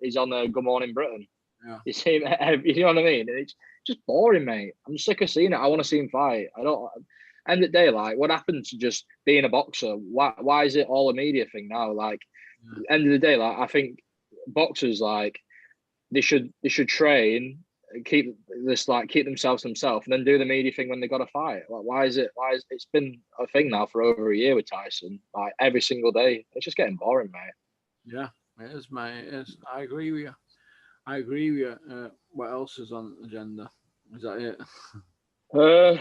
Good Morning Britain. Yeah. You see him, you know what I mean? And it's just boring, mate. I'm sick of seeing it. I want to see him fight. I don't. End of the day, like, what happened to just being a boxer? Why is it all a media thing now? Like, end of the day, like, I think boxers, like, they should train, keep themselves, and then do the media thing when they got to fight. Like, why is it's been a thing now for over a year with Tyson? Like, every single day, it's just getting boring, mate. Yeah, it is, mate. It is. I agree with you. What else is on the agenda? Is that it?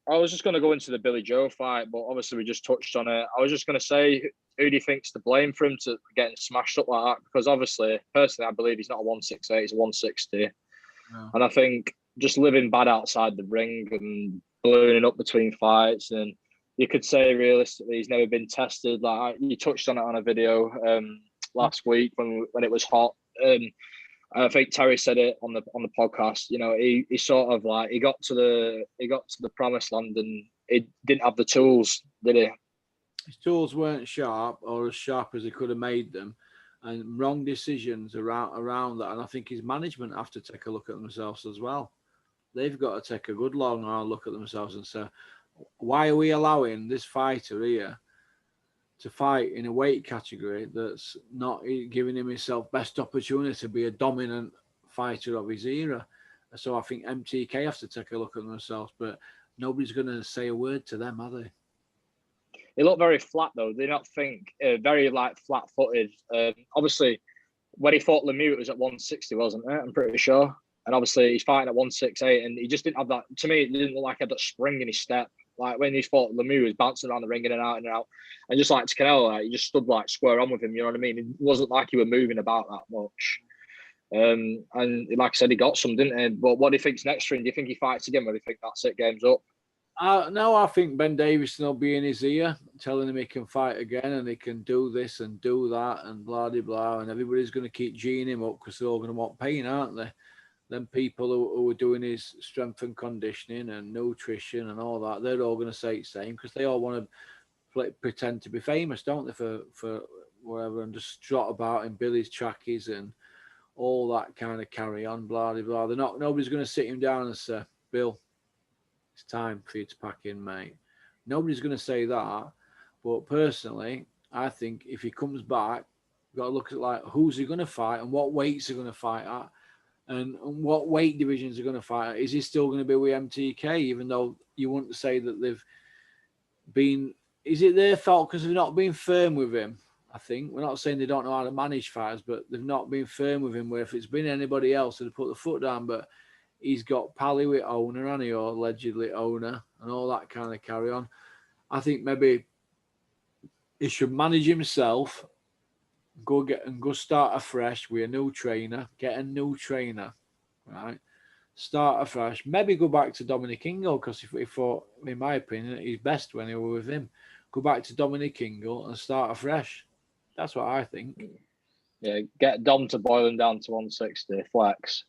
I was just going to go into the Billy Joe fight, but obviously we just touched on it. I was just going to say, who do you think's to blame for him to getting smashed up like that? Because obviously, personally, I believe he's not a 168, he's a 160. Yeah. And I think just living bad outside the ring and ballooning up between fights, and you could say realistically he's never been tested. Like, you touched on it on a video last week when it was hot. I think Terry said it on the podcast. You know, he sort of like he got to the promised land and he didn't have the tools, did he? His tools weren't sharp or as sharp as he could have made them, and wrong decisions around that. And I think his management have to take a look at themselves as well. They've got to take a good long hard look at themselves and say, why are we allowing this fighter here to fight in a weight category that's not giving himself best opportunity to be a dominant fighter of his era? So I think MTK has to take a look at themselves, but nobody's going to say a word to them, are they? They look very flat, though. They not think very like flat-footed. Obviously, when he fought Lemieux, it was at 160, wasn't it? I'm pretty sure. And obviously, he's fighting at 168, and he just didn't have that. To me, it didn't look like he had that spring in his step. Like when he fought Lemieux, he was bouncing around the ring in and out. And just like to Canelo, like, he just stood like square on with him. You know what I mean? It wasn't like he was moving about that much. And like I said, he got some, didn't he? But what do you think's next for him? Do you think he fights again, or do you think that's it, game's up? No, I think Ben Davison will be in his ear, telling him he can fight again and he can do this and do that and blah, blah, blah. And everybody's going to keep geeing him up because they're all going to want pain, aren't they? Then people who are doing his strength and conditioning and nutrition and all that, they're all going to say the same because they all want to pretend to be famous, don't they, for whatever, and just trot about in Billy's trackies and all that kind of carry on, blah, blah, blah. Nobody's going to sit him down and say, Bill, it's time for you to pack in, mate. Nobody's going to say that. But personally, I think if he comes back, you've got to look at like who's he going to fight and what weights he going to fight at and what weight divisions are going to fight at. Is he still going to be with MTK, even though you wouldn't say that they've been... Is it their fault because they've not been firm with him? I think. We're not saying they don't know how to manage fighters, but they've not been firm with him, where if it's been anybody else, they'd put the foot down, but he's got Pally with owner, and he allegedly owner, and all that kind of carry on. I think maybe he should manage himself, go start afresh with a new trainer, get a new trainer, right? start afresh. Maybe go back to Dominic Ingle because he thought, in my opinion, he's best when he were with him. Go back to Dominic Ingle and start afresh. That's what I think. Yeah, get Dom to boil him down to 160 flex.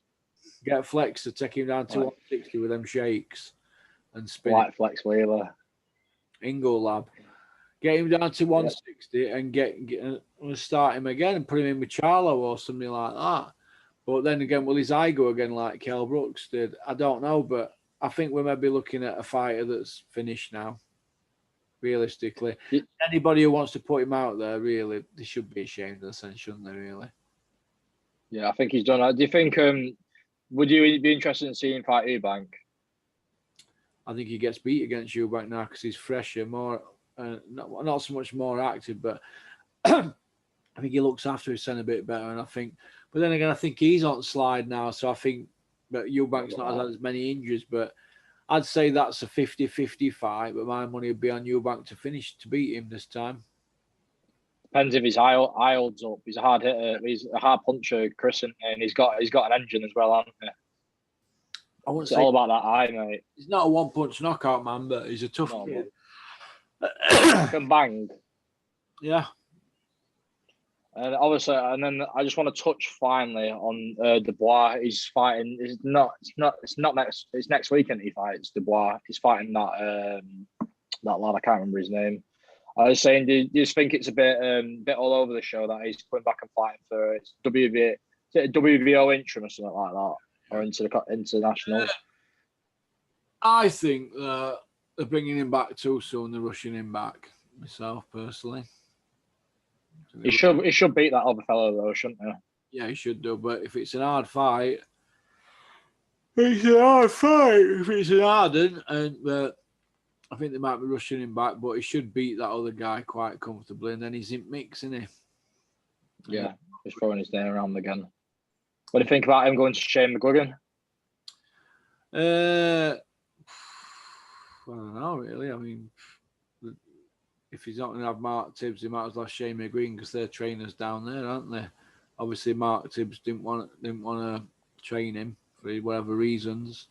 Get Flex to take him down to 160 with them shakes and spin Like Flex Wheeler. Ingle lab. Get him down to 160 and get start him again and put him in with Charlo or something like that. But then again, will his eye go again like Kell Brooks did? I don't know, but I think we may be looking at a fighter that's finished now. Realistically, anybody who wants to put him out there, really, they should be ashamed of the sense, shouldn't they? Really? Yeah, I think he's done. Do you think? Would you be interested in seeing him fight Eubank? I think he gets beat against Eubank now because he's fresher, more not so much more active, but I think he looks after his son a bit better. And I think, but then again, I think he's on slide now, so I think that Eubank's not had as many injuries, but I'd say that's a 50-50 fight, but my money would be on Eubank to beat him this time. Depends if his eye holds up. He's a hard hitter. He's a hard puncher, Chris, and he's got an engine as well, hasn't he? It's all about that eye, mate. He's not a one-punch knockout man, but he's a tough kid. Can bang. Yeah. And obviously, and then I just want to touch finally on Dubois. He's fighting. It's next weekend he fights Dubois. He's fighting that lad. I can't remember his name. I was saying, do you just think it's a bit all over the show that he's coming back and fighting for WBO interim or something like that, or into the internationals? I think they're bringing him back too soon. They're rushing him back. Myself personally. He should beat that other fellow though, shouldn't he? Yeah, he should do. But if it's an hard fight, it's an hard fight. If it's an Arden, and I think they might be rushing him back, but he should beat that other guy quite comfortably, and then he's in mix, isn't he? Yeah, he's throwing his name around again. What do you think about him going to Shane McGuigan? I don't know, really. I mean, if he's not going to have Mark Tibbs, he might as well have Shane McGuigan because they're trainers down there, aren't they? Obviously, Mark Tibbs didn't want to train him for whatever reasons.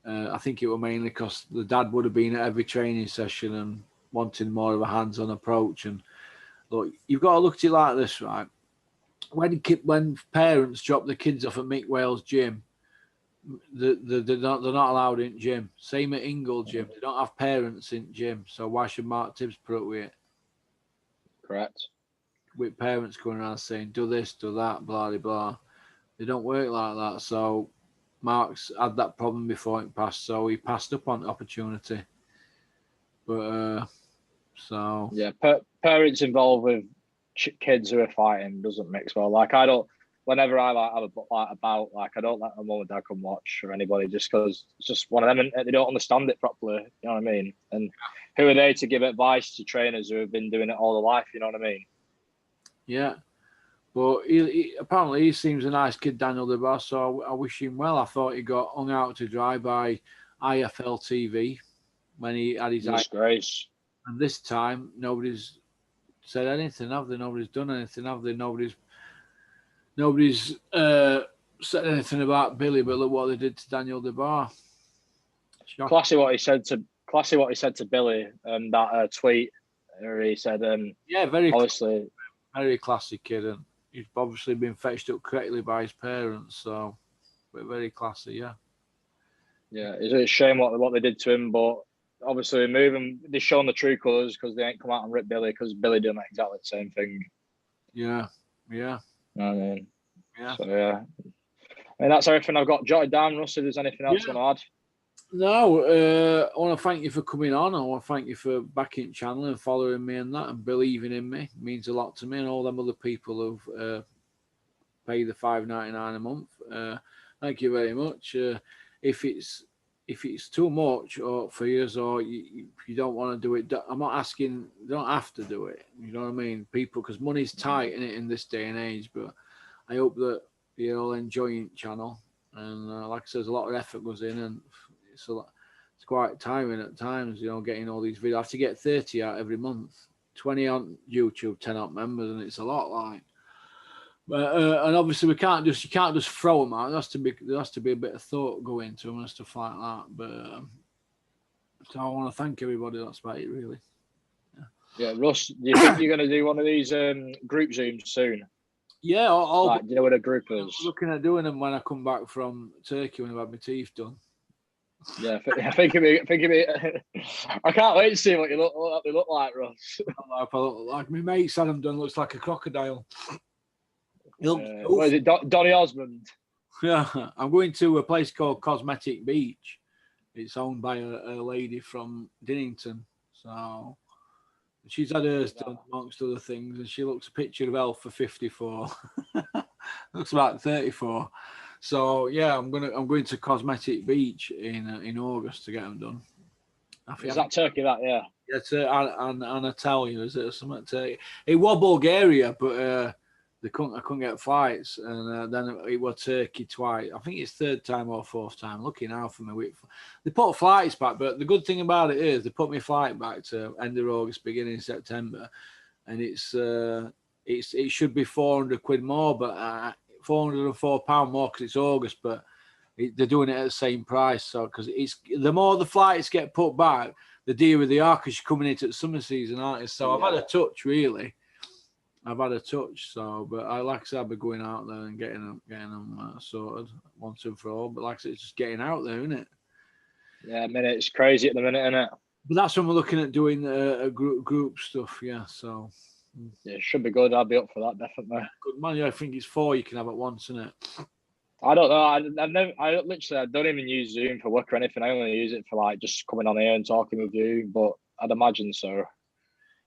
I think it was mainly because the dad would have been at every training session and wanting more of a hands-on approach. And look, you've got to look at it like this, right? When parents drop the kids off at Mick Wales gym, they're not allowed in gym. Same at Ingle gym. They don't have parents in gym. So why should Mark Tibbs put up with it? Correct. With parents going around saying, do this, do that, blah, blah, blah. They don't work like that. So Mark's had that problem before it passed. So he passed up on the opportunity. But, so... Yeah, parents involved with kids who are fighting doesn't mix well. Like, I don't... Whenever I have a bout, I don't let my mum and dad come watch or anybody just because it's just one of them and they don't understand it properly. You know what I mean? And who are they to give advice to trainers who have been doing it all their life? You know what I mean? Yeah. But he apparently he seems a nice kid, Daniel Dubois, so I wish him well. I thought he got hung out to dry by IFL TV when he had his disgrace. And this time, nobody's said anything, have they? Nobody's done anything, have they? Nobody's said anything about Billy, but look what they did to Daniel Dubois. Classy what he said to Billy, that tweet where he said, yeah, very classy kid, and he's obviously been fetched up correctly by his parents, so but very classy, yeah. Yeah, it's a shame what they did to him, but obviously they've shown the true colours because they ain't come out and ripped Billy because Billy done exactly the same thing. Yeah. I mean, yeah. So yeah, I mean that's everything I've got jotted down. Russ, if there's anything else you want to add? No, I want to thank you for coming on. I want to thank you for backing the channel and following me and that and believing in me. It means a lot to me and all them other people who've paid the $5.99 a month. Thank you very much. If it's too much or for you or you don't want to do it, I'm not asking. You don't have to do it. You know what I mean? People, because money's tight in this day and age. But I hope that you're all enjoying the channel. And like I said, there's a lot of effort goes in, and it's quite tiring at times. You know, getting all these videos. I have to get 30 out every month, 20 on YouTube, 10 on members, and it's a lot. Like, And obviously you can't just throw them out. There has to be a bit of thought going into them and stuff like that. But so I want to thank everybody. That's about it, really. Yeah, Russ, do you think you're going to do one of these group Zooms soon? Yeah, like, do you know what a group is? I'm looking at doing them when I come back from Turkey when I've had my teeth done. Yeah, I think of it. I can't wait to see what they look like, Russ. Like my mate said, I'm done. Looks like a crocodile. What is it, Donny Osmond? Yeah, I'm going to a place called Cosmetic Beach. It's owned by a lady from Dinnington. So she's had hers done amongst other things, and she looks a picture of Elf for 54. Looks about 34. So yeah, I'm going to Cosmetic Beach in August to get them done. Is that Turkey? That yeah. It's Anatolia, is it? Something. It was Bulgaria, but I couldn't get flights, and then it was Turkey twice. I think it's third time or fourth time. Lucky now for me. They put flights back, but the good thing about it is they put my flight back to end of August, beginning of September, and it should be 400 quid more, but £404 more because it's August, but they're doing it at the same price. So because it's the more the flights get put back, the dearer they are because you're coming into the summer season, aren't you? So I've had a touch, really. So, but like I said, I'll be going out there and getting them sorted once and for all. But like I said, it's just getting out there, isn't it? Yeah, I mean, it's crazy at the minute, isn't it? But that's when we're looking at doing a group stuff, yeah. So yeah, it should be good. I'll be up for that, definitely. Good man. Yeah, I think it's 4 you can have at once, isn't it? I don't know. I don't even use Zoom for work or anything. I only use it for like just coming on here and talking with you. But I'd imagine so.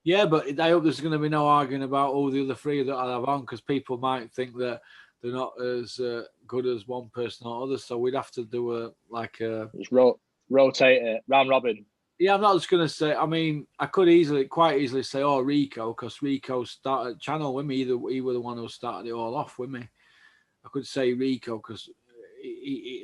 Yeah, but I hope there's going to be no arguing about all the other three that I have on because people might think that they're not as good as one person or other. So we'd have to do just rotate it round robin. Yeah, I'm not just going to say. I mean, I could quite easily say, "Oh, Rico," because Rico started channel with me. He was the one who started it all off with me. I could say Rico because,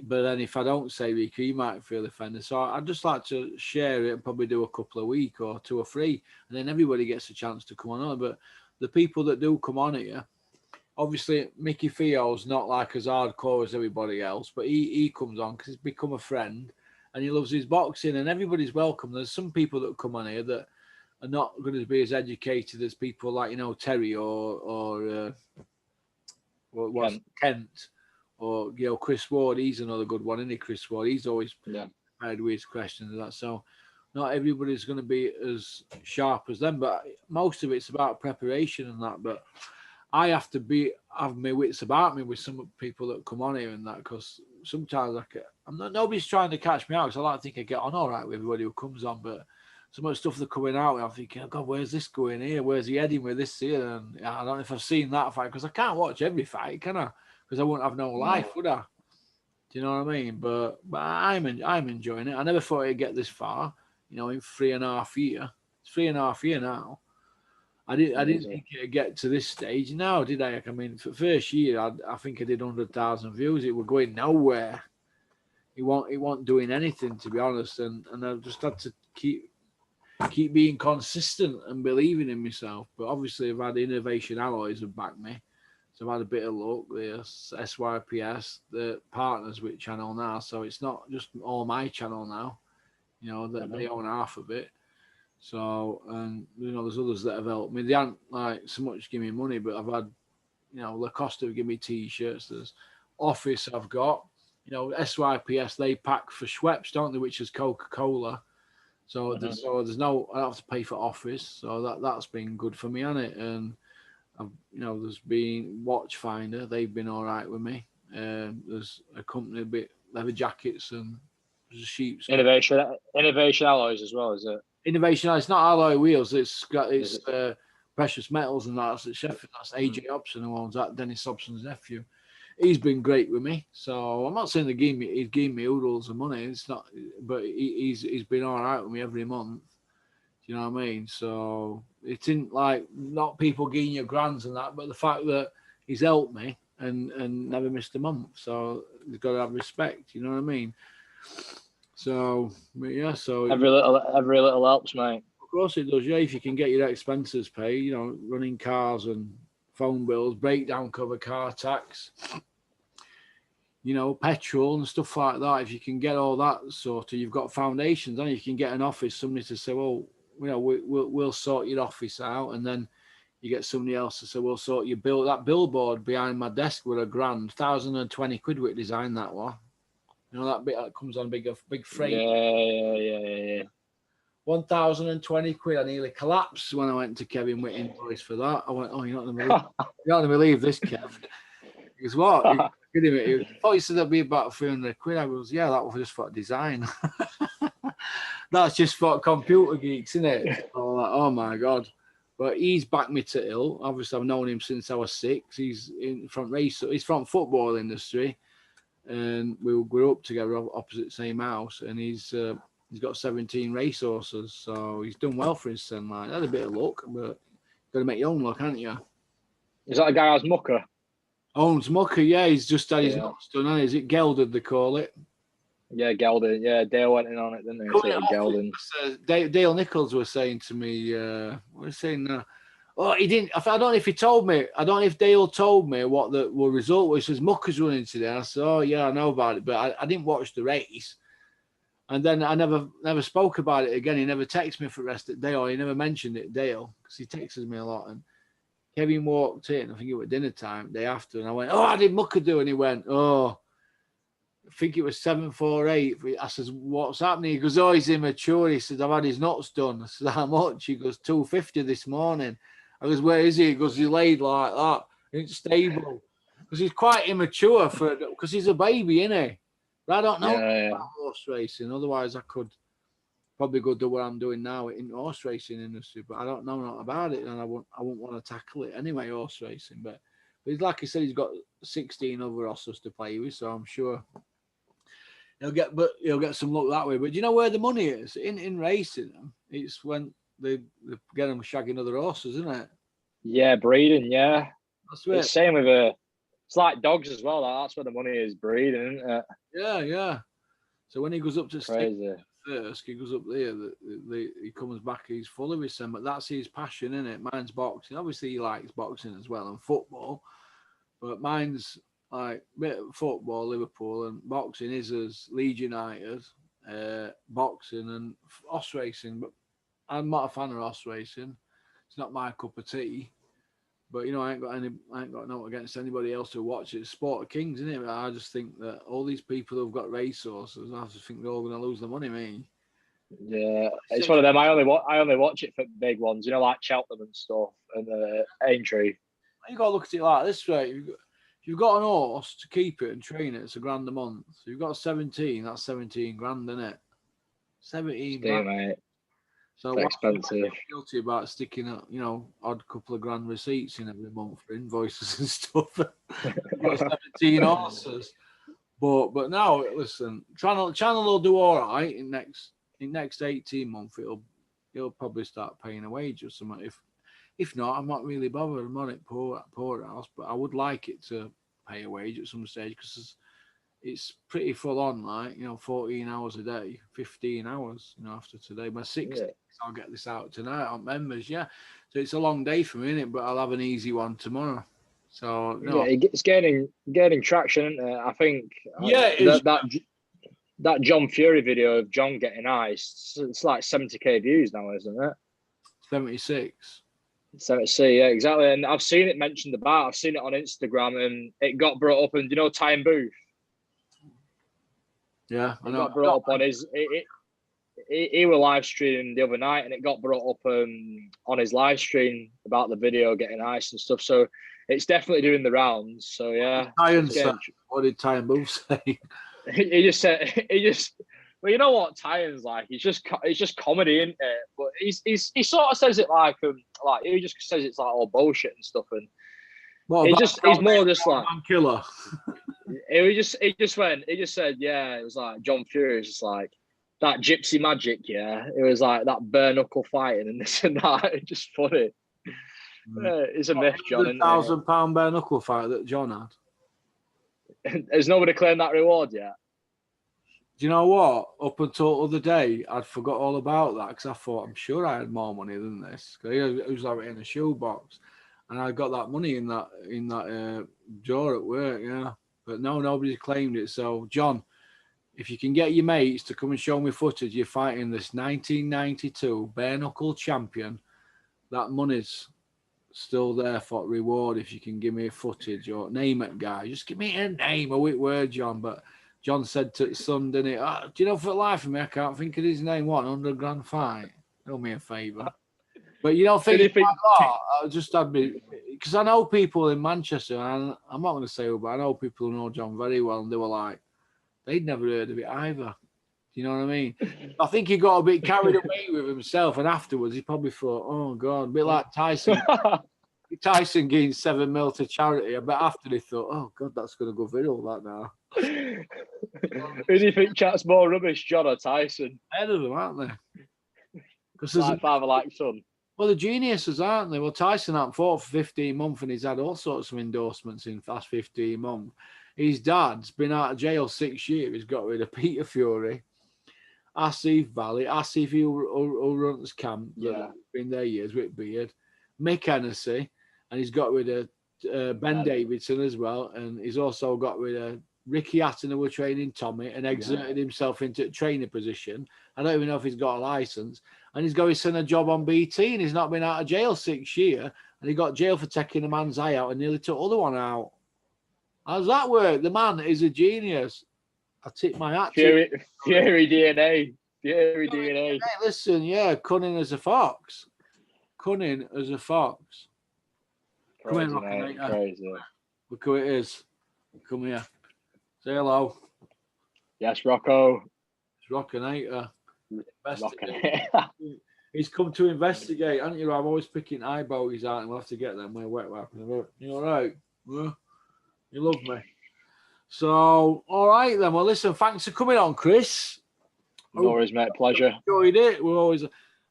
but then if I don't say Rico, he might feel offended. So I'd just like to share it and probably do a couple of week or 2 or 3, and then everybody gets a chance to come on. But the people that do come on here, obviously Mickey Fio's not like as hardcore as everybody else, but he comes on because he's become a friend and he loves his boxing, and everybody's welcome. There's some people that come on here that are not going to be as educated as people like Terry or Kent, or Chris Ward. He's another good one, isn't he? Chris Ward. He's always prepared with his questions and that. So not everybody's going to be as sharp as them, but most of it's about preparation and that. But I have to have my wits about me with some people that come on here and that, because sometimes nobody's trying to catch me out, because I like to think I get on all right with everybody who comes on, but some of the stuff they're coming out with, I'm thinking, oh God, where's this going here? Where's he heading with this here? And I don't know if I've seen that fight, because I can't watch every fight, can I? Because I wouldn't have no life, would I? Do you know what I mean? But I'm enjoying it. I never thought it'd get this far, in 3.5 years. It's 3.5 years now. I didn't think it'd get to this stage now, did I? I mean, for the first year, I think I did 100,000 views. It was going nowhere. It wasn't doing anything, to be honest. And I just had to keep being consistent and believing in myself. But obviously, I've had Innovation Alloys have backed me. So I've had a bit of luck. There's SYPS, the partners with channel now. So it's not just all my channel now. That they own half of it. So, and there's others that have helped me. They haven't so much give me money, but I've had, Lacoste have given me T-shirts. There's Office I've got. SYPS, they pack for Schweppes, don't they? Which is Coca-Cola. So there's no, I don't have to pay for Office. So that's been good for me, hasn't it? And there's been Watchfinder. They've been all right with me. There's a company, bit leather jackets and sheep's. Innovation Alloys as well, is it? Innovation. It's not alloy wheels. It's precious metals and that's at Sheffield. That's AJ Hobson who owns that. Dennis Hobson's nephew. He's been great with me. So I'm not saying he's giving me oodles of money. It's not, but he's been all right with me every month. Do you know what I mean? So it's not people giving you grands and that, but the fact that he's helped me and never missed a month. So you've got to have respect. You know what I mean? So, but yeah, so every little helps, mate. Of course it does. Yeah, if you can get your expenses paid, running cars and phone bills, breakdown cover, car tax, petrol and stuff like that. If you can get all that sorted, you've got foundations, and you can get an office, somebody to say, well, we'll sort your office out, and then you get somebody else to say, we'll sort your bill. That billboard behind my desk were £1,000, 1,020 quid with design that one. That bit that comes on big frame. Yeah. 1,020 quid. I nearly collapsed when I went to Kevin with invoice for that. I went, oh, you're not going to believe this, Kev. He goes, what? I thought he said that'd be about 300 quid. I goes, yeah, that was just for design. That's just for computer geeks, isn't it? I'm like, oh my God. But he's backed me to ill. Obviously, I've known him since I was 6. He's he's from football industry, and we grew up together opposite the same house. And he's got 17 racehorses, so he's done well for his son. Like, had a bit of luck, but got to make your own luck, haven't you? Is that a guy who's Mucker? Owns Mucker, yeah. He's just had his nuts done. Is it gelded, they call it? Yeah, gelded. Yeah, Dale went in on it, didn't he? Gelding. Dale Nichols was saying to me, what was he saying? Oh, he didn't. I don't know if he told me. I don't know if Dale told me what the result was. He says Mucker's running today. I said, oh yeah, I know about it, but I didn't watch the race. And then I never spoke about it again. He never texted me for the rest of the day, or he never mentioned it, Dale, because he texts me a lot. And Kevin walked in, I think it was dinner time, day after, and I went, oh, how did Mucker do? And he went, oh, I think it was 748. I says, what's happening? He goes, oh, he's immature. He said, I've had his nuts done. I said, how much? He goes, 250 this morning. I goes, where is he? He goes, he laid like that. It's stable. Because he's quite immature because he's a baby, isn't he? But I don't know about horse racing. Otherwise, I could probably go do what I'm doing now in horse racing industry. But I don't know not about it, and I wouldn't want to tackle it anyway, horse racing. But he's like I said, he's got 16 other horses to play with, so I'm sure he'll get some luck that way. But do you know where the money is in racing? It's when they get them shagging other horses, isn't it? Yeah, breeding. Yeah, that's where it's same with it's like dogs as well. That's where the money is, breeding, isn't it? Yeah. So when he goes up to crazy. First, he goes up there. He comes back. He's full of his son, but that's his passion, isn't it? Mine's boxing. Obviously, he likes boxing as well and football, but mine's like a bit of football, Liverpool, and boxing is as Leeds United, boxing and horse racing. But I'm not a fan of horse racing. It's not my cup of tea. But I ain't got no against anybody else who watch it. It's Sport of Kings, isn't it? But I just think that all these people who've got racehorses, I just think they're all going to lose their money. Yeah, it's one of them. I only watch it for big ones, like Cheltenham and stuff, and Aintree. You got to look at it like this way: if you've got an horse to keep it and train it, it's £1,000 a month. So you've got 17. That's 17 grand, isn't it? 17 grand. Mate. So it's expensive. Guilty about sticking up, odd couple of grand receipts in every month for invoices and stuff. 17 horses, but now listen, channel will do all right in next 18 months. He'll probably start paying a wage or something. If not, I'm not really bothered. I'm not at poorhouse, but I would like it to pay a wage at some stage because it's pretty full on, like 14 hours a day, 15 hours, after today. My 60, I'll get this out tonight on members, yeah. So it's a long day for me, innit? But I'll have an easy one tomorrow. So yeah, it's getting traction, isn't it? I think. Yeah, that John Fury video of John getting iced, it's like 70k views now, isn't it? 76. 76, yeah, exactly. And I've seen it mentioned about. I've seen it on Instagram, and it got brought up. And Time Booth. Yeah, I know. Got brought up on his. He was live streaming the other night, and it got brought up on his live stream about the video getting ice and stuff. So it's definitely doing the rounds. So yeah. What did Time Booth say? He just said well, you know what Tyron's like. He's just comedy, isn't it? But he sort of says it like he just says it's like all bullshit and stuff, and he's more just like killer. He just said, yeah, it was like John Fury was just like that gypsy magic, yeah. It was like that bare knuckle fighting and this and that. It's just funny. It's a myth, John. £1,000 bare knuckle fight that John had. Has nobody claimed that reward yet? Do you know what? Up until the other day, I'd forgot all about that because I thought I'm sure I had more money than this. It was like in a shoebox. and I got that money in that drawer at work. Yeah, but no, nobody's claimed it. So, John, if you can get your mates to come and show me footage, you're fighting this 1992 bare knuckle champion. That money's still there for reward if you can give me a footage or name it, guy. Just give me a name, a wit word, John. But John said to his son, didn't he? Oh, do you know, for the life of me, I can't think of his name. What, 100 grand fight? Do me a favour. But you don't think like that? I just had me, because I know people in Manchester, and I'm not going to say who, but I know people who know John very well, and they were like, they'd never heard of it either. You know what I mean? I think he got a bit carried away with himself, and afterwards he probably thought, "Oh God," a bit like Tyson. Tyson gained 7 mil to charity. I bet after he thought, "Oh God, that's going to go viral that now." Who do you think chats more rubbish, John or Tyson? Ahead of them, aren't they? Because like father, like son. Well, the geniuses, aren't they? Well, Tyson hasn't fought for 15 months, and he's had all sorts of endorsements in the last 15 months. His dad's been out of jail 6 years. He's got rid of Peter Fury, Asif Valley, Asif who runs camp. Yeah, been there years with beard. Mick Hennessy, and he's got rid of Ben Davidson as well, and he's also got rid of Ricky Hatton, who were training Tommy, and exerted himself into a trainer position. I don't even know if he's got a license, and he's got his son a job on BT, and he's not been out of jail 6 years, and he got jailed for taking a man's eye out and nearly took the other one out. How's that work? The man is a genius. I tip my hat to Fury DNA. Fury DNA. Hey, listen, yeah, cunning as a fox. Cunning as a fox. Crazy, Come in, mate, crazy. Look who it is. Come here. Say hello. Yes, Rocco. It's Rockinator. Rockinator. He's come to investigate, haven't you? I'm always picking eye bogies out, and we'll have to get them with wet wrap. You all right? Yeah. You love me. So, all right then. Well, listen, thanks for coming on, Chris. No worries, mate. Pleasure. Enjoyed it. We're always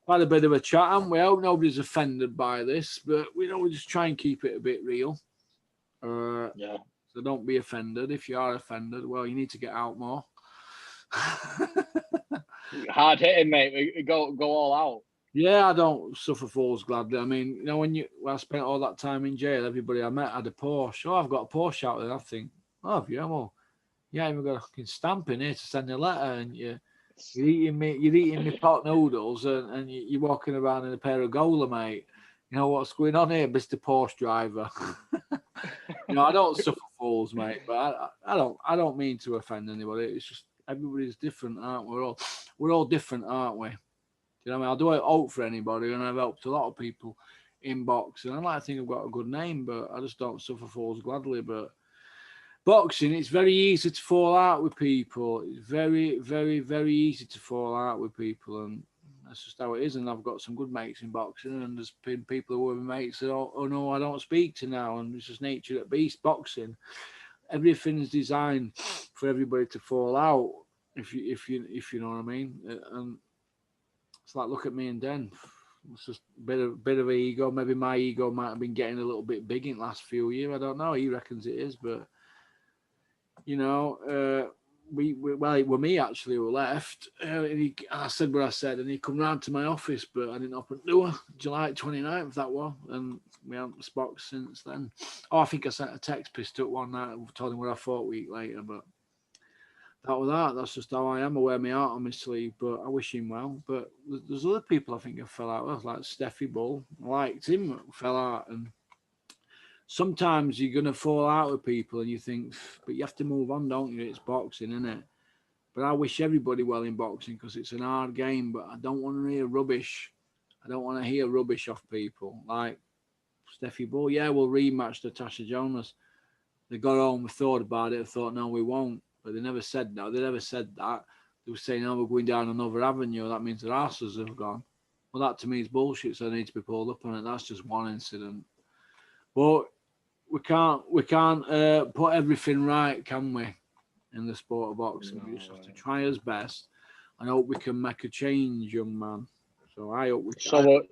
had a bit of a chat, haven't we? I hope nobody's offended by this, but we just try and keep it a bit real. Yeah. So don't be offended. If you are offended, well, you need to get out more. Hard hitting, mate. Go all out. Yeah, I don't suffer fools gladly. I mean, when I spent all that time in jail, everybody I met had a Porsche. Oh, I've got a Porsche out there. I think, oh, yeah, well, yeah, you've got a fucking stamp in here to send a letter, and you're eating me pot noodles, and you're walking around in a pair of Gola, mate. You know what's going on here, Mr. Porsche driver? I don't suffer fools, mate, but I don't mean to offend anybody. It's just everybody's different, aren't we? We're all different, aren't we? You know what I mean? I do hope for anybody, and I've helped a lot of people in boxing. I like to think I've got a good name, but I just don't suffer fools gladly. But boxing, it's very easy to fall out with people. It's very, very, very easy to fall out with people, and that's just how it is. And I've got some good mates in boxing, and there's been people who are mates that, oh no, I don't speak to now, and it's just nature at beast boxing. Everything's designed for everybody to fall out, if you know what I mean. And it's like, look at me and Den. It's just a bit of ego. Maybe my ego might have been getting a little bit big in the last few years. I don't know. He reckons it is, but it were me actually who left. And I said what I said, and he come round to my office, but I didn't open the door. July 29th, that was, and we haven't spoken since then. Oh, I think I sent a text pissed up one night and told him what I thought a week later, but that was that. That's just how I am. I wear my heart on my sleeve, but I wish him well. But there's other people I think have fell out with, like Steffi Bull. I liked him, fell out, and sometimes you're going to fall out with people and you think, but you have to move on, don't you? It's boxing, isn't it? But I wish everybody well in boxing because it's an hard game, but I don't want to hear rubbish. I don't want to hear rubbish off people. Like Steffi Bull, yeah, we'll rematch Natasha Jonas. They got home, we thought about it, thought, no, we won't. But they never said no. They never said that. They were saying, oh, we're going down another avenue. That means their asses have gone. Well, that to me is bullshit, so they need to be pulled up on it. That's just one incident. But we can't put everything right, can we, in the sport of boxing? We just have to try our best and hope we can make a change, young man. So I hope we can.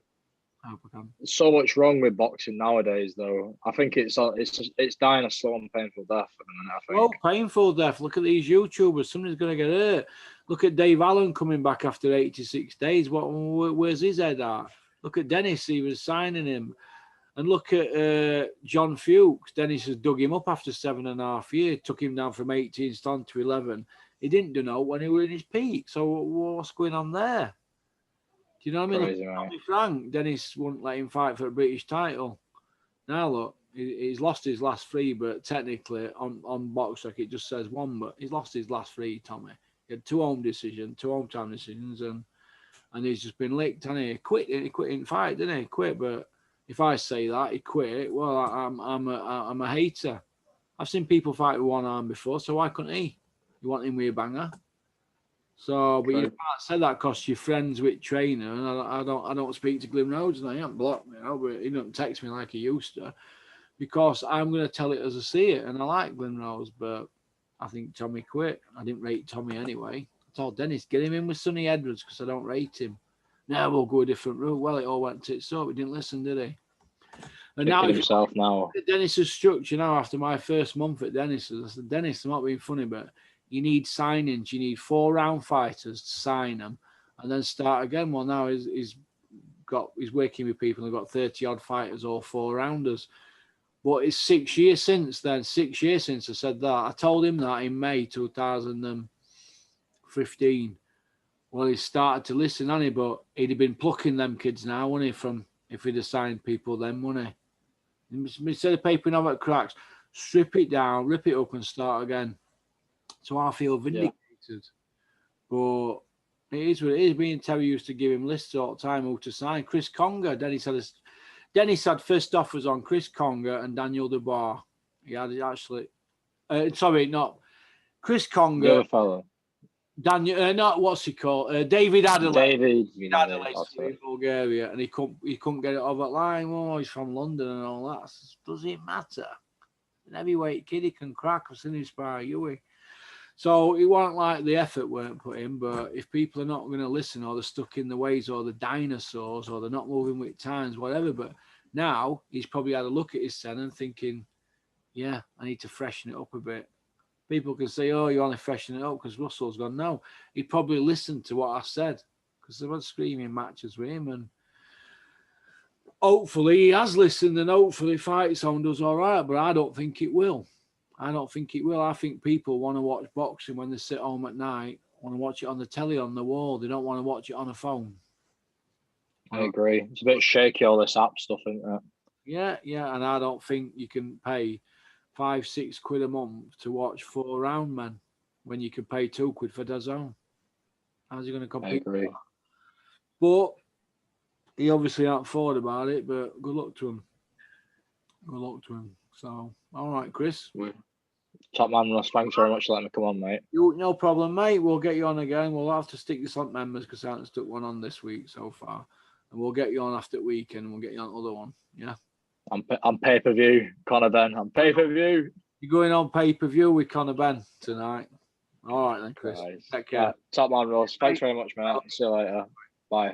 So much wrong with boxing nowadays, though. I think it's dying a slow and painful death at the minute, I think. Oh, painful death. Look at these YouTubers. Somebody's going to get hurt. Look at Dave Allen coming back after 86 days. Where's his head at? Look at Dennis. He was signing him. And look at John Fuchs. Dennis has dug him up after 7.5 years, took him down from 18 stone to 11. He didn't do no when he was in his peak. So what's going on there? Do you know what I mean? Crazy, Look, right? Tommy Frank, Dennis wouldn't let him fight for a British title. Now look, he's lost his last 3, but technically on Boxrec it just says 1, but he's lost his last 3, Tommy. He had 2 home-time decisions, and he's just been licked, hasn't he? He quit in fight, didn't he? He quit, but if I say that he quit, well, I'm a hater. I've seen people fight with one arm before, so why couldn't he? You want him with a banger? So, but you can't say that because you're friends with trainer, and I don't speak to Glim Rhodes, and I haven't blocked me, but he don't text me like he used to, because I'm going to tell it as I see it, and I like Glim Rhodes, but I think Tommy quit. I didn't rate Tommy anyway. I told Dennis, get him in with Sonny Edwards because I don't rate him. Now we'll go a different route. Well, it all went tits up. He didn't listen, did he? And now himself now. Dennis's structure now after my first month at Dennis's, I said, Dennis, I'm not being funny, but you need signings. You need 4-round fighters to sign them and then start again. Well, now he's working with people and got 30 odd fighters, all 4-rounders. But it's 6 years since then. 6 years since I said that. I told him that in May 2015. Well, he started to listen, hasn't he? But he'd have been plucking them kids now, wouldn't he? From if he'd have signed people then, wouldn't he? Instead of papering over at cracks, strip it down, rip it up, and start again. So I feel vindicated. Yeah. But it is what it is. Me and Terry used to give him lists all the time who to sign. Chris Conger. Dennis had first offers on Chris Conger and Daniel Dubois. He had actually. Chris Conger. The other fellow. Daniel, not what's he called? David Adelaide. David Adelaide in Bulgaria, and he couldn't get it over the line. Oh, he's from London and all that. Does it matter? An heavyweight kid, he can crack. I've seen him spar Huey. So it wasn't like the effort weren't put in, but if people are not going to listen, or they're stuck in the ways, or the dinosaurs, or they're not moving with times, whatever. But now he's probably had a look at his son and thinking, yeah, I need to freshen it up a bit. People can say, oh, you want to freshen it up because Russell's gone. No, he probably listened to what I said because there was screaming matches with him. And hopefully he has listened, and hopefully Fight Zone does all right, but I don't think it will. I think people want to watch boxing when they sit home at night, want to watch it on the telly on the wall. They don't want to watch it on a phone. I agree. It's a bit shaky, all this app stuff, isn't it? Yeah. And I don't think you can pay £5-6 a month to watch 4-round men when you can pay £2 for DAZN. How's he going to compete? I agree. But he obviously can't afford about it, but good luck to him. So, all right, Chris. Top man, Ross, thanks very much for letting me come on, mate. No problem, mate. We'll get you on again. We'll have to stick this on members because I haven't stuck one on this week so far. And we'll get you on after the weekend, and we'll get you on another one. Yeah. I'm pay-per-view, Conor Benn. I'm pay-per-view. You're going on pay-per-view with Conor Benn tonight. All right then, Chris. Nice. Take care. Top man, Ross. Thanks very much, mate. See you later. Bye.